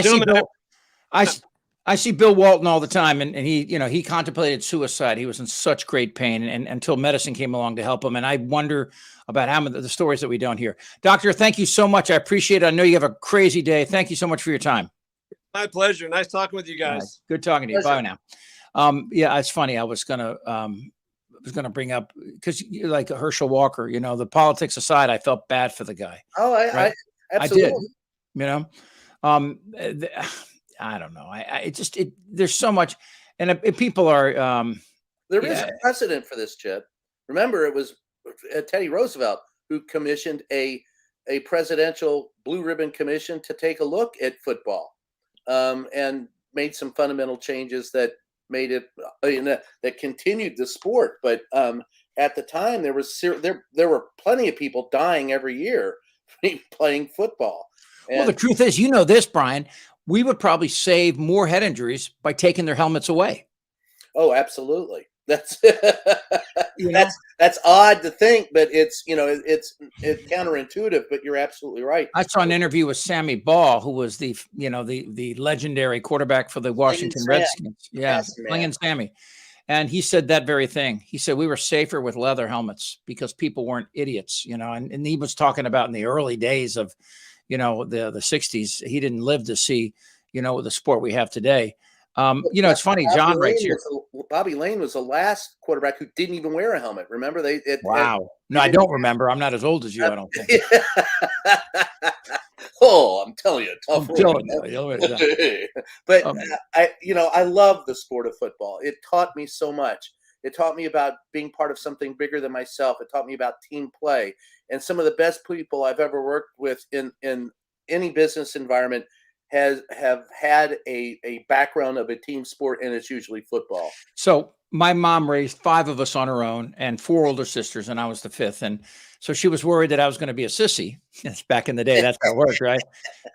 I see Bill Walton all the time, and he contemplated suicide. He was in such great pain, and until medicine came along to help him. And I wonder about how many the stories that we don't hear. Doctor, thank you so much. I appreciate it. I know you have a crazy day. Thank you so much for your time. My pleasure. Nice talking with you guys. Right. Good talking to you. Bye now. Yeah, it's funny. I was gonna bring up, because like Herschel Walker, the politics aside, I felt bad for the guy. Oh, I absolutely. I did. I don't know. There's so much, and people are. There is a precedent for this, Chip. Remember, it was Teddy Roosevelt who commissioned a presidential blue ribbon commission to take a look at football, and made some fundamental changes that made it that continued the sport. But at the time, there were plenty of people dying every year playing football. And well, the truth is, this, Brian. We would probably save more head injuries by taking their helmets away. Oh, absolutely. That's that's odd to think, but it's counterintuitive. But you're absolutely right. I saw an interview with Sammy Baugh, who was the legendary quarterback for the Washington Redskins. Yeah, Slinging Sammy, and he said that very thing. He said we were safer with leather helmets because people weren't idiots. And he was talking about in the early days of the 60s. He didn't live to see, the sport we have today. It's funny. John writes here. Bobby Lane was the last quarterback who didn't even wear a helmet. Remember? Wow. No, I don't remember. I'm not as old as you. I don't think. Oh, I'm telling you, tough. But I love the sport of football. It taught me so much. It taught me about being part of something bigger than myself. It taught me about team play. And some of the best people I've ever worked with in any business environment have had a background of a team sport, and it's usually football. So my mom raised 5 of us on her own and 4 older sisters, and I was the 5th. And so she was worried that I was going to be a sissy. That's back in the day. That's how it worked, right?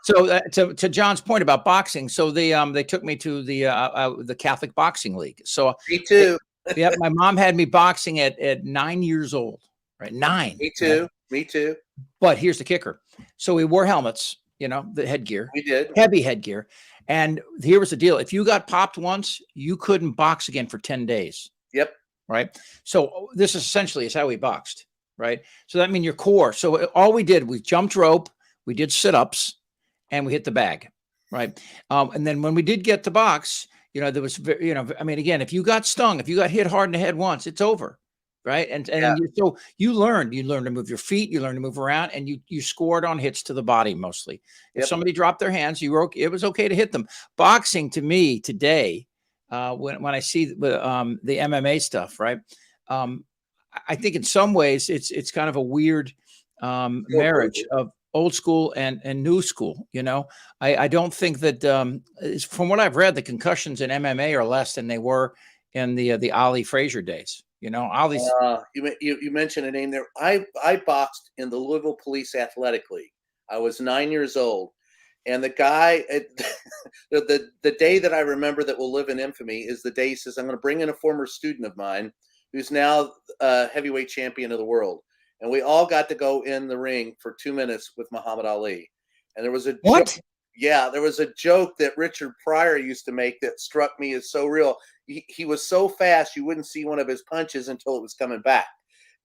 So to John's point about boxing, so they took me to the Catholic Boxing League. So me too. Yeah, my mom had me boxing at 9 years old. Right, 9. Me too. Right? Me too. But here's the kicker. So we wore helmets, the headgear. We did. Heavy headgear. And here was the deal. If you got popped once, you couldn't box again for 10 days. Yep. Right. So this essentially is how we boxed. Right. So that means your core. So all we did, we jumped rope, we did sit-ups, and we hit the bag. Right. And then when we did get to box, there was, again, if you got stung, if you got hit hard in the head once, it's over. Right. And so you learn to move your feet, you learn to move around, and you scored on hits to the body mostly. If somebody dropped their hands, it was okay to hit them. Boxing to me today, when I see the MMA stuff, right. I think in some ways it's kind of a weird marriage of old school and new school. I don't think that from what I've read, the concussions in MMA are less than they were in the Ali Frazier days. Ali's. You mentioned a name there. I boxed in the Louisville Police Athletic League. I was 9 years old, and the guy, the day that I remember that will live in infamy is the day he says, "I'm going to bring in a former student of mine who's now heavyweight champion of the world." And we all got to go in the ring for 2 minutes with Muhammad Ali. And there was a what? There was a joke that Richard Pryor used to make that struck me as so real. He was so fast you wouldn't see one of his punches until it was coming back.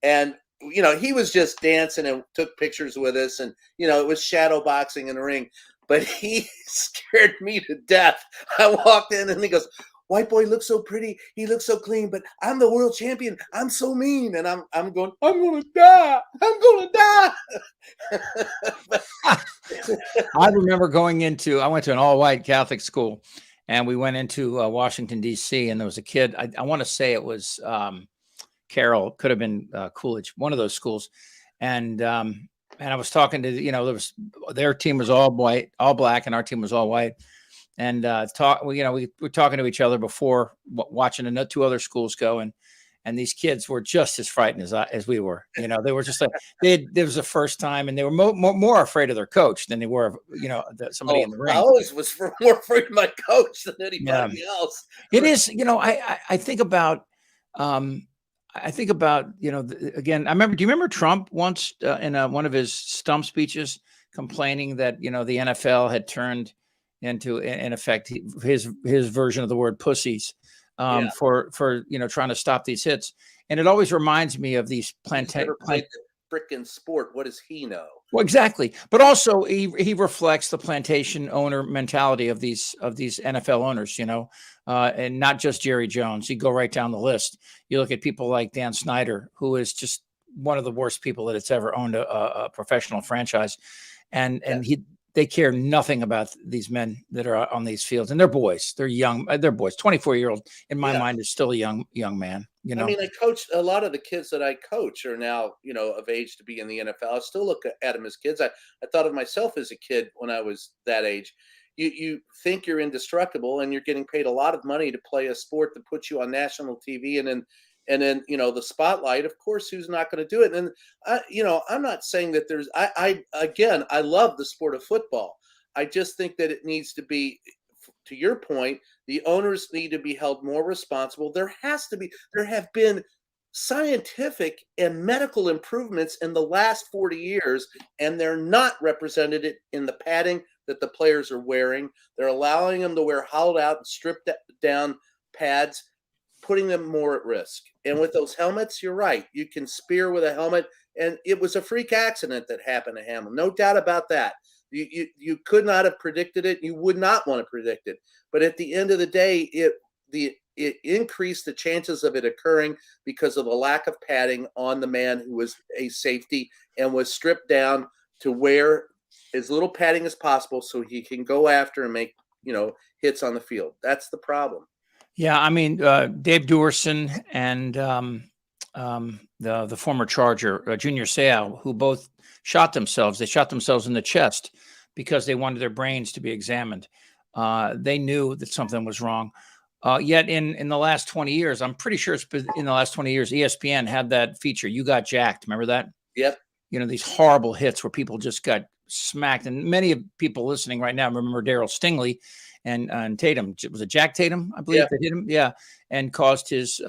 And, he was just dancing and took pictures with us. And, it was shadow boxing in the ring. But he scared me to death. I walked in and he goes, white boy looks so pretty. He looks so clean, but I'm the world champion. I'm so mean. And I'm going to die. I'm going to die. I remember I went to an all-white Catholic school, and we went into Washington, D.C., and there was a kid. I want to say it was Carroll, could have been Coolidge, one of those schools. And I was talking to, their team was all white, all black, and our team was all white. And we were talking to each other before watching two other schools go, and these kids were just as frightened as we were. They were just like it was the first time, and they were more afraid of their coach than they were of somebody in the ring. I always was more afraid of my coach than anybody else. It is, I think about. Again, I remember. Do you remember Trump once in one of his stump speeches complaining that the NFL had turned into, in effect, his version of the word pussies for trying to stop these hits. And it always reminds me of these frickin' sport. What does he know? Well, exactly. But also he reflects the plantation owner mentality of these NFL owners, and not just Jerry Jones. You go right down the list. You look at people like Dan Snyder, who is just one of the worst people that it's ever owned a professional franchise. And they care nothing about these men that are on these fields, and they're boys. They're young. They're boys. 24-year-old in my mind is still a young man. I mean, I coached a lot of the kids that I coach are now, of age to be in the NFL. I still look at them as kids. I thought of myself as a kid when I was that age. You think you're indestructible, and you're getting paid a lot of money to play a sport that puts you on national TV, and then the spotlight. Of course, who's not going to do it? And I'm not saying that there's. I love the sport of football. I just think that it needs to be, to your point, the owners need to be held more responsible. There have been scientific and medical improvements in the last 40 years, and they're not represented in the padding that the players are wearing. They're allowing them to wear hollowed out and stripped down pads, putting them more at risk. And with those helmets, you're right. You can spear with a helmet, and it was a freak accident that happened to Hamill. No doubt about that. You could not have predicted it. You would not want to predict it. But at the end of the day, it increased the chances of it occurring because of the lack of padding on the man who was a safety and was stripped down to wear as little padding as possible so he can go after and make hits on the field. That's the problem. Yeah, I mean, Dave Duerson and the former Charger, Junior Seau, who both shot themselves. They shot themselves in the chest because they wanted their brains to be examined. They knew that something was wrong. Yet in the last 20 years, I'm pretty sure it's been in the last 20 years, ESPN had that feature, You Got Jacked. Remember that? Yep. These horrible hits where people just got smacked. And many of people listening right now remember Darryl Stingley and Tatum. Was it Jack Tatum, I believe, that hit him? Yeah. And caused his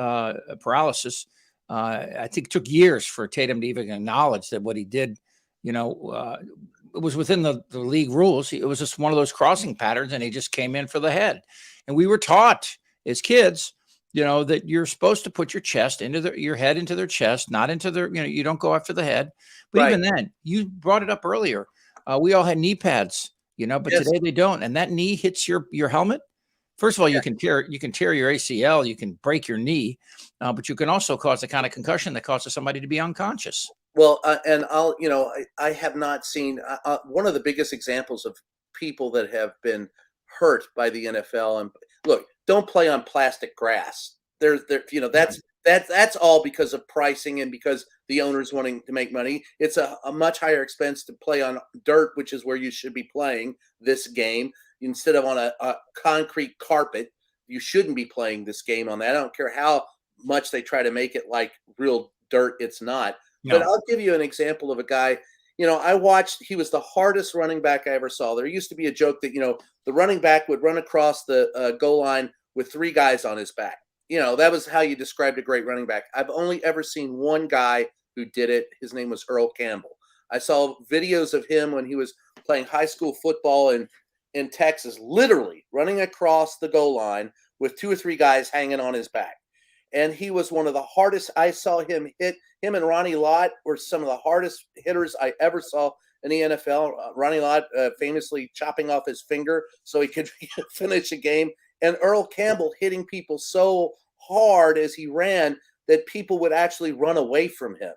paralysis. I think it took years for Tatum to even acknowledge that what he did, it was within the league rules. It was just one of those crossing patterns, and he just came in for the head. And we were taught as kids, that you're supposed to put your chest your head into their chest, not into their, you don't go after the head. But even then, you brought it up earlier. We all had knee pads, but today they don't. And that knee hits your helmet. First of all, you can tear your ACL, you can break your knee, but you can also cause the kind of concussion that causes somebody to be unconscious. Well, and I have not seen one of the biggest examples of people that have been hurt by the NFL. And look, don't play on plastic grass. That's all because of pricing and because the owner's wanting to make money. It's a much higher expense to play on dirt, which is where you should be playing this game, instead of on a concrete carpet. You shouldn't be playing this game on that. I don't care how much they try to make it like real dirt. It's not. No. But I'll give you an example of a guy, I watched, he was the hardest running back I ever saw. There used to be a joke that, the running back would run across the goal line with 3 guys on his back. That was how you described a great running back. I've only ever seen one guy who did it. His name was Earl Campbell. I saw videos of him when he was playing high school football in Texas, literally running across the goal line with 2 or 3 guys hanging on his back. And he was one of the hardest. I saw him hit. Him and Ronnie Lott were some of the hardest hitters I ever saw in the NFL. Ronnie Lott famously chopping off his finger so he could finish a game. and Earl Campbell hitting people so hard as he ran that people would actually run away from him.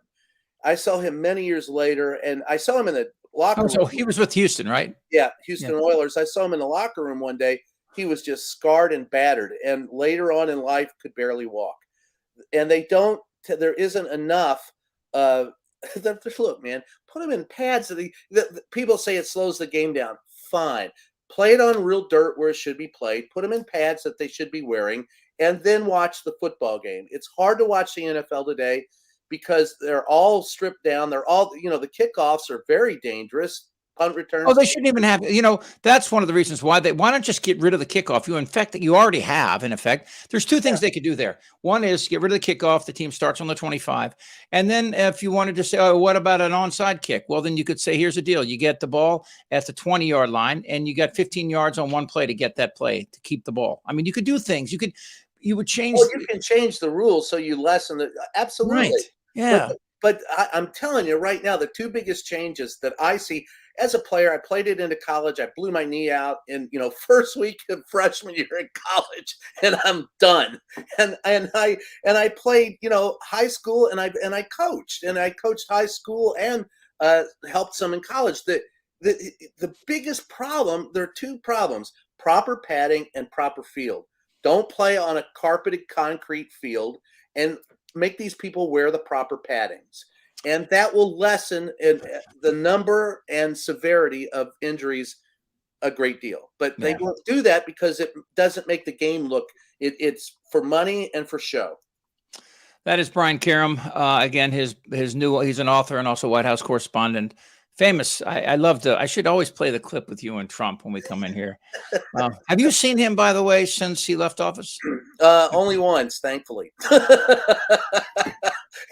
I saw him many years later, and I saw him in the locker room. So he was with Houston, right? Yeah, Houston Oilers. I saw him in the locker room one day. He was just scarred and battered, and later on in life could barely walk. And there isn't enough. Look, man, put him in pads. The people say it slows the game down. Fine. Play it on real dirt where it should be played. Put them in pads that they should be wearing, and then watch the football game. It's hard to watch the NFL today because they're all stripped down. They're all, the kickoffs are very dangerous. Punt returns. Oh, they shouldn't even have, that's one of the reasons why why not just get rid of the kickoff? You already have, in effect. There's two things they could do there. One is get rid of the kickoff. The team starts on the 25. And then if you wanted to say, oh, what about an onside kick? Well, then you could say, here's the deal. You get the ball at the 20-yard line and you got 15 yards on one play to get that play to keep the ball. I mean, you could do things. You would change. Well, you can change the rules so you lessen the, absolutely. Right. Yeah. But I'm telling you right now, the two biggest changes that I see as a player, I played it into college. I blew my knee out in, first week of freshman year in college, and I'm done. And I played, high school, and I coached high school and helped some in college. The biggest problem, there are two problems: proper padding and proper field. Don't play on a carpeted concrete field, and make these people wear the proper paddings. And that will lessen the number and severity of injuries a great deal. But they won't do that because it doesn't make the game look, it's for money and for show. That is Brian Karam. Again, he's an author and also White House correspondent. Famous. I should always play the clip with you and Trump when we come in here. Have you seen him, by the way, since he left office? Only once, thankfully.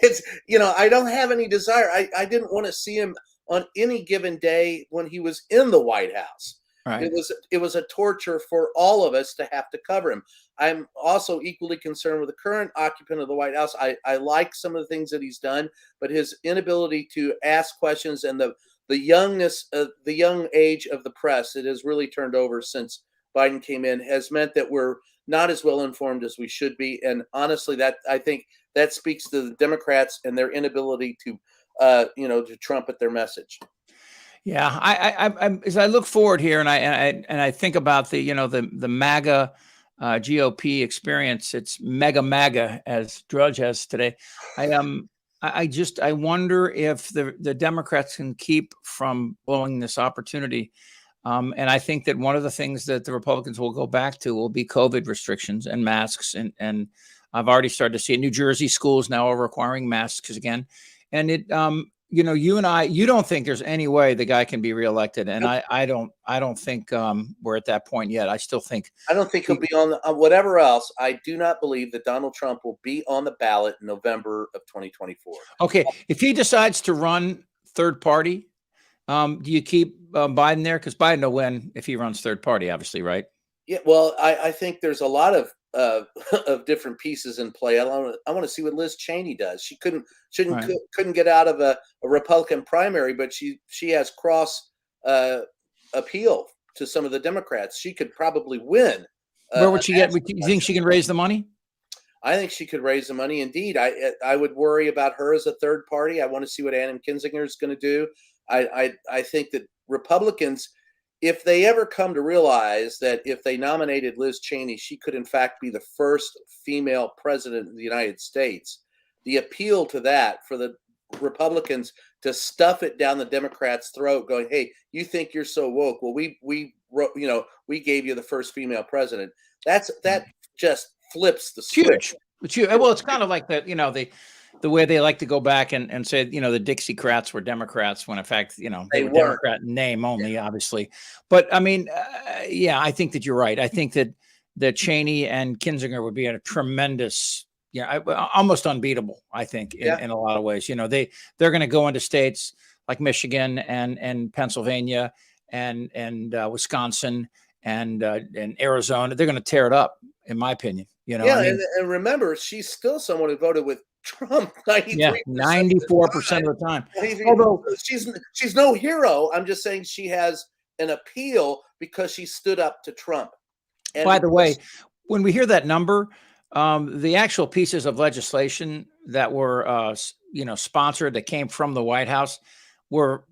It's, I don't have any desire. I didn't want to see him on any given day when he was in the White House. Right. It was a torture for all of us to have to cover him. I'm also equally concerned with the current occupant of the White House. I like some of the things that he's done, but his inability to ask questions and the youngness, the young age of the press, it has really turned over since Biden came in, has meant that we're not as well informed as we should be. And honestly, I think that speaks to the Democrats and their inability to trumpet their message. Yeah, I as I look forward here and I think about the MAGA GOP experience, it's mega MAGA as Drudge has today. I wonder if the Democrats can keep from blowing this opportunity. And I think that one of the things that the Republicans will go back to will be COVID restrictions and masks. And I've already started to see it. New Jersey schools now are requiring masks again. And you and you don't think there's any way the guy can be reelected. And I don't think we're at that point yet. I don't think he'll be on whatever else. I do not believe that Donald Trump will be on the ballot in November of 2024. Okay. If he decides to run third party, do you keep Biden there? Because Biden will win if he runs third party, obviously, right? Yeah. Well, I think there's a lot of different pieces in play. I want to see what Liz Cheney does. She couldn't get out of a Republican primary, but she has cross appeal to some of the Democrats. She could probably win. Where would she get? Do you think she can raise the money? I think she could raise the money. Indeed, I would worry about her as a third party. I want to see what Adam Kinzinger is going to do. I think that Republicans, if they ever come to realize that if they nominated Liz Cheney, she could in fact be the first female president of the United States, the appeal to that for the Republicans to stuff it down the Democrats' throat, going, "Hey, you think you're so woke? Well, we gave you the first female president." That just flips the switch. It's huge. Well, it's kind of like the way they like to go back and say, the Dixiecrats were Democrats when in fact, they were Democrat in name only, obviously. But I mean, I think that you're right. I think that Cheney and Kinzinger would be a tremendous, almost unbeatable, I think, in a lot of ways. They're going to go into states like Michigan and Pennsylvania and Wisconsin and Arizona. They're going to tear it up, in my opinion. And remember, she's still someone who voted with Trump 94% of the time. Although she's no hero, I'm just saying she has an appeal because she stood up to Trump. And by the way, when we hear that number, the actual pieces of legislation that were, sponsored that came from the White House were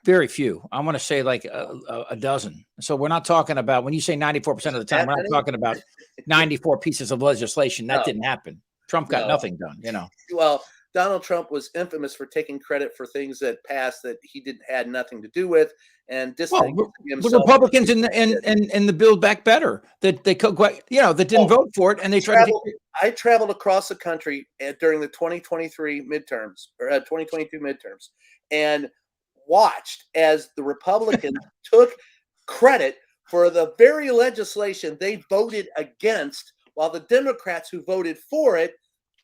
very few. I want to say like a dozen. So we're not talking about, when you say 94% of the time, we're not talking about 94 pieces of legislation. That didn't happen. Trump got nothing done. Well, Donald Trump was infamous for taking credit for things that passed that he had nothing to do with, and distancing himself. The Republicans in the Build Back Better that they that didn't vote for it, and they tried to. I traveled across the country during the 2023 midterms or 2022 midterms, and watched as the Republicans took credit for the very legislation they voted against, while the Democrats who voted for it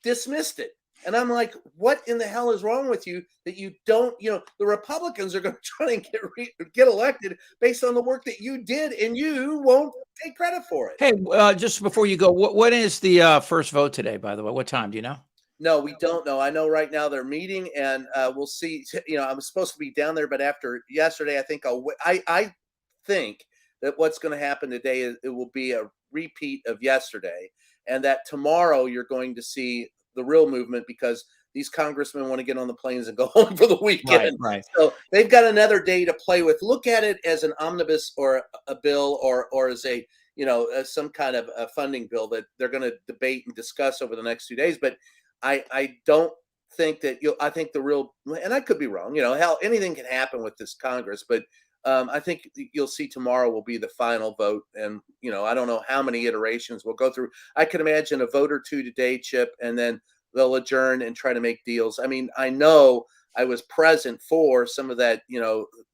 dismissed it. And I'm like, what in the hell is wrong with you that you don't, the Republicans are going to try and get elected based on the work that you did, and you won't take credit for it. Hey, just before you go, what is the first vote today, by the way? What time, do you know? No, we don't know. I know right now they're meeting, and we'll see. I'm supposed to be down there, but after yesterday, I think I think that what's going to happen today is it will be a repeat of yesterday, and that tomorrow you're going to see the real movement, because these congressmen want to get on the planes and go home for the weekend. Right. So they've got another day to play with. Look at it as an omnibus or a bill or as a some kind of a funding bill that they're going to debate and discuss over the next 2 days. But I don't think that I think the real, and I could be wrong, hell, anything can happen with this Congress, but I think you'll see tomorrow will be the final vote. And, I don't know how many iterations we'll go through. I could imagine a vote or two today, Chip, and then they'll adjourn and try to make deals. I mean, I know I was present for some of that,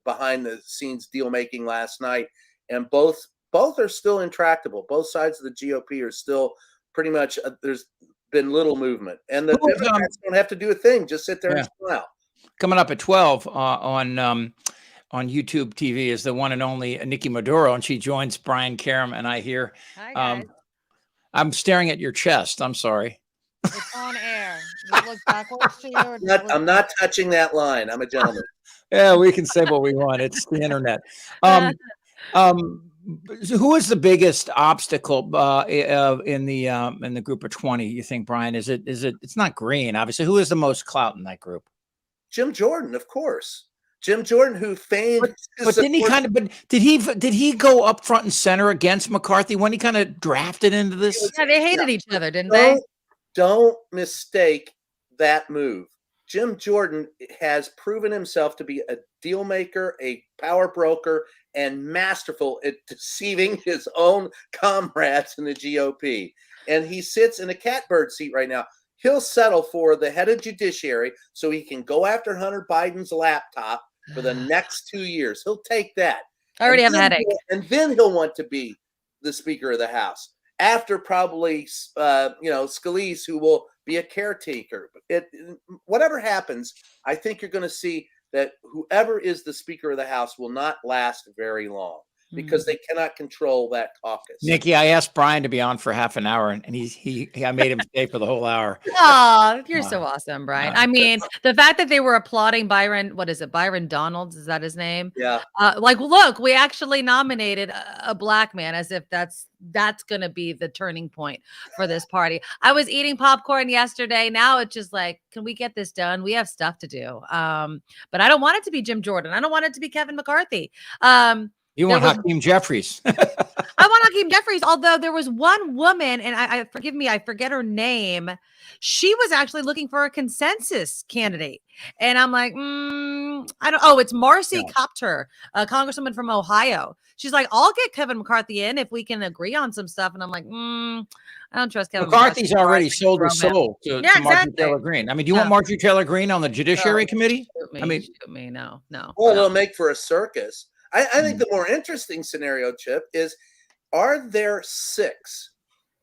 behind the scenes deal making last night, and both are still intractable. Both sides of the GOP are still pretty much, there's been little movement, and the Democrats don't have to do a thing. Just sit there and smile. Coming up at 12 on YouTube TV is the one and only Nikki Maduro, and she joins Brian Karam and I here. Hi, guys. I'm staring at your chest. I'm sorry. It's on air. You look backwards to you. I'm not touching that line. I'm a gentleman. Yeah, we can say what we want. It's the internet. Who is the biggest obstacle in the group of 20? You think, Brian? Is it? It's not Green, obviously. Who is the most clout in that group? Jim Jordan, of course. Jim Jordan, who feigned, but didn't he kind of? But did he go up front and center against McCarthy when he kind of drafted into this? Yeah, they hated each other, didn't they? Don't mistake that move. Jim Jordan has proven himself to be a deal maker, a power broker, and masterful at deceiving his own comrades in the GOP. And he sits in a catbird seat right now. He'll settle for the head of judiciary so he can go after Hunter Biden's laptop for the next 2 years. He'll take that. I already have a headache. And then he'll want to be the Speaker of the House after probably, Scalise, who will be a caretaker. Whatever happens, I think you're going to see that whoever is the Speaker of the House will not last very long, because they cannot control that caucus. Nikki, I asked Brian to be on for half an hour, and I made him stay for the whole hour. Oh, you're so awesome, Brian. I mean, the fact that they were applauding Byron, what is it? Byron Donalds, is that his name? Yeah. Look, we actually nominated a black man, as if that's going to be the turning point for this party. I was eating popcorn yesterday. Now it's just like, can we get this done? We have stuff to do. But I don't want it to be Jim Jordan. I don't want it to be Kevin McCarthy. You want Hakeem Jeffries? I want Hakeem Jeffries. Although there was one woman, and I forgive me, I forget her name. She was actually looking for a consensus candidate, and I'm like, I don't. Oh, it's Marcy Kaptur, a congresswoman from Ohio. She's like, I'll get Kevin McCarthy in if we can agree on some stuff. And I'm like, I don't trust Kevin McCarthy's already sold his soul to Marjorie Taylor Greene. I mean, do you want Marjorie Taylor Greene on the Judiciary Committee? Shoot me, no. Well, it'll make for a circus. I think the more interesting scenario, Chip, is, are there 6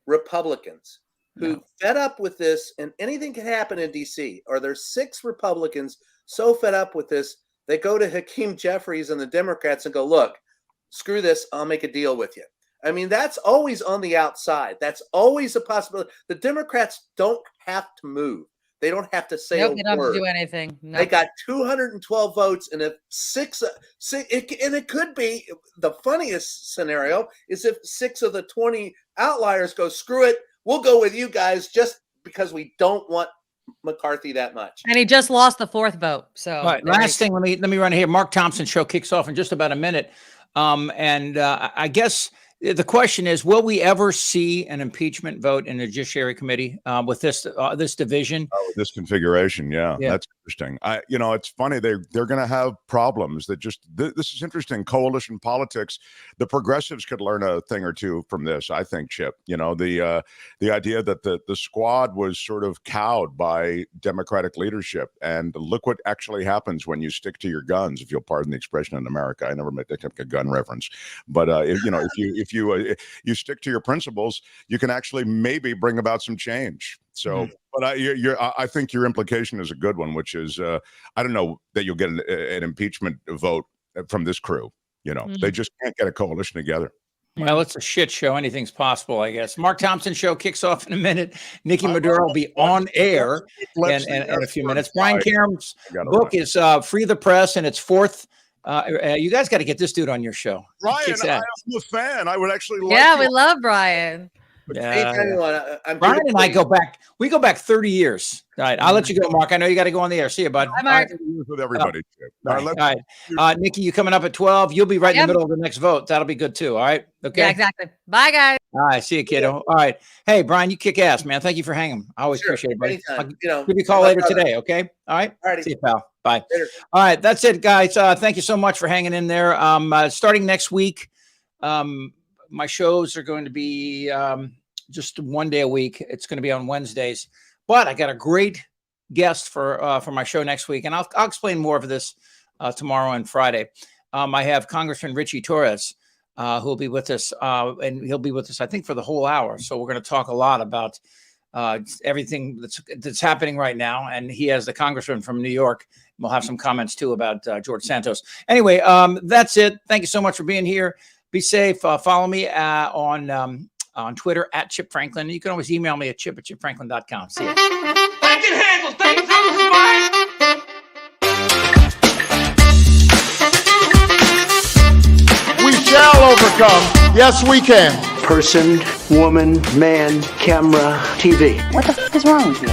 Republicans who fed up with this, and anything can happen in D.C.? Are there 6 Republicans so fed up with this, they go to Hakeem Jeffries and the Democrats and go, look, screw this, I'll make a deal with you. I mean, that's always on the outside. That's always a possibility. The Democrats don't have to move. They don't have to say Nope, a you don't have word. to do anything. They got 212 votes, and if it could be the funniest scenario is if 6 of the 20 outliers go, screw it, we'll go with you guys just because we don't want McCarthy that much. And he just lost the 4th vote. So all right, last thing, let me run here. Mark Thompson show kicks off in just about a minute. I guess the question is, will we ever see an impeachment vote in the Judiciary Committee with this division? Oh, this configuration, yeah, that's interesting. It's funny they're going to have problems. That just this is interesting. Coalition politics. The progressives could learn a thing or two from this, I think, Chip. The idea that the squad was sort of cowed by Democratic leadership, and look what actually happens when you stick to your guns, if you'll pardon the expression in America. I never made a gun reference, but if you stick to your principles, you can actually maybe bring about some change. So, but I think your implication is a good one, which is I don't know that you'll get an impeachment vote from this crew. They just can't get a coalition together. Well, it's a shit show. Anything's possible, I guess. Mark Thompson show kicks off in a minute. Nikki Maduro will be on air in a few minutes. Brian Karem's book is Free the Press, and it's 4th. You guys got to get this dude on your show. Brian, I'm a fan. I would actually like Yeah, we love Brian. Yeah. Brian and I go back 30 years. All right, I'll let you go, Mark. I know you got to go on the air. See you, bud. Bye, Mark. With everybody. All right. Nikki, you coming up at 12. You'll be right in the middle of the next vote. That'll be good too. All right. Okay. Yeah, exactly. Bye, guys. All right. See you, kiddo. All right. Hey, Brian, you kick ass, man. Thank you for hanging. I always appreciate it, buddy. I'll give you a call later today. Okay. All right. See you, pal. Bye. Later. All right. That's it, guys. Thank you so much for hanging in there. Starting next week, my shows are going to be just one day a week. It's going to be on Wednesdays, but I got a great guest for my show next week, and I'll explain more of this tomorrow and Friday. I have Congressman Richie Torres who will be with us, and he'll be with us, I think, for the whole hour. So we're going to talk a lot about everything that's happening right now, and he has the congressman from New York. We'll have some comments too about George Santos. Anyway, that's it. Thank you so much for being here. Be safe. Follow me on Twitter at Chip Franklin. You can always email me at chip@chipfranklin.com. See ya. I can handle things. I'm smart. We shall overcome. Yes, we can. Person, woman, man, camera, TV. What the f*** is wrong with you?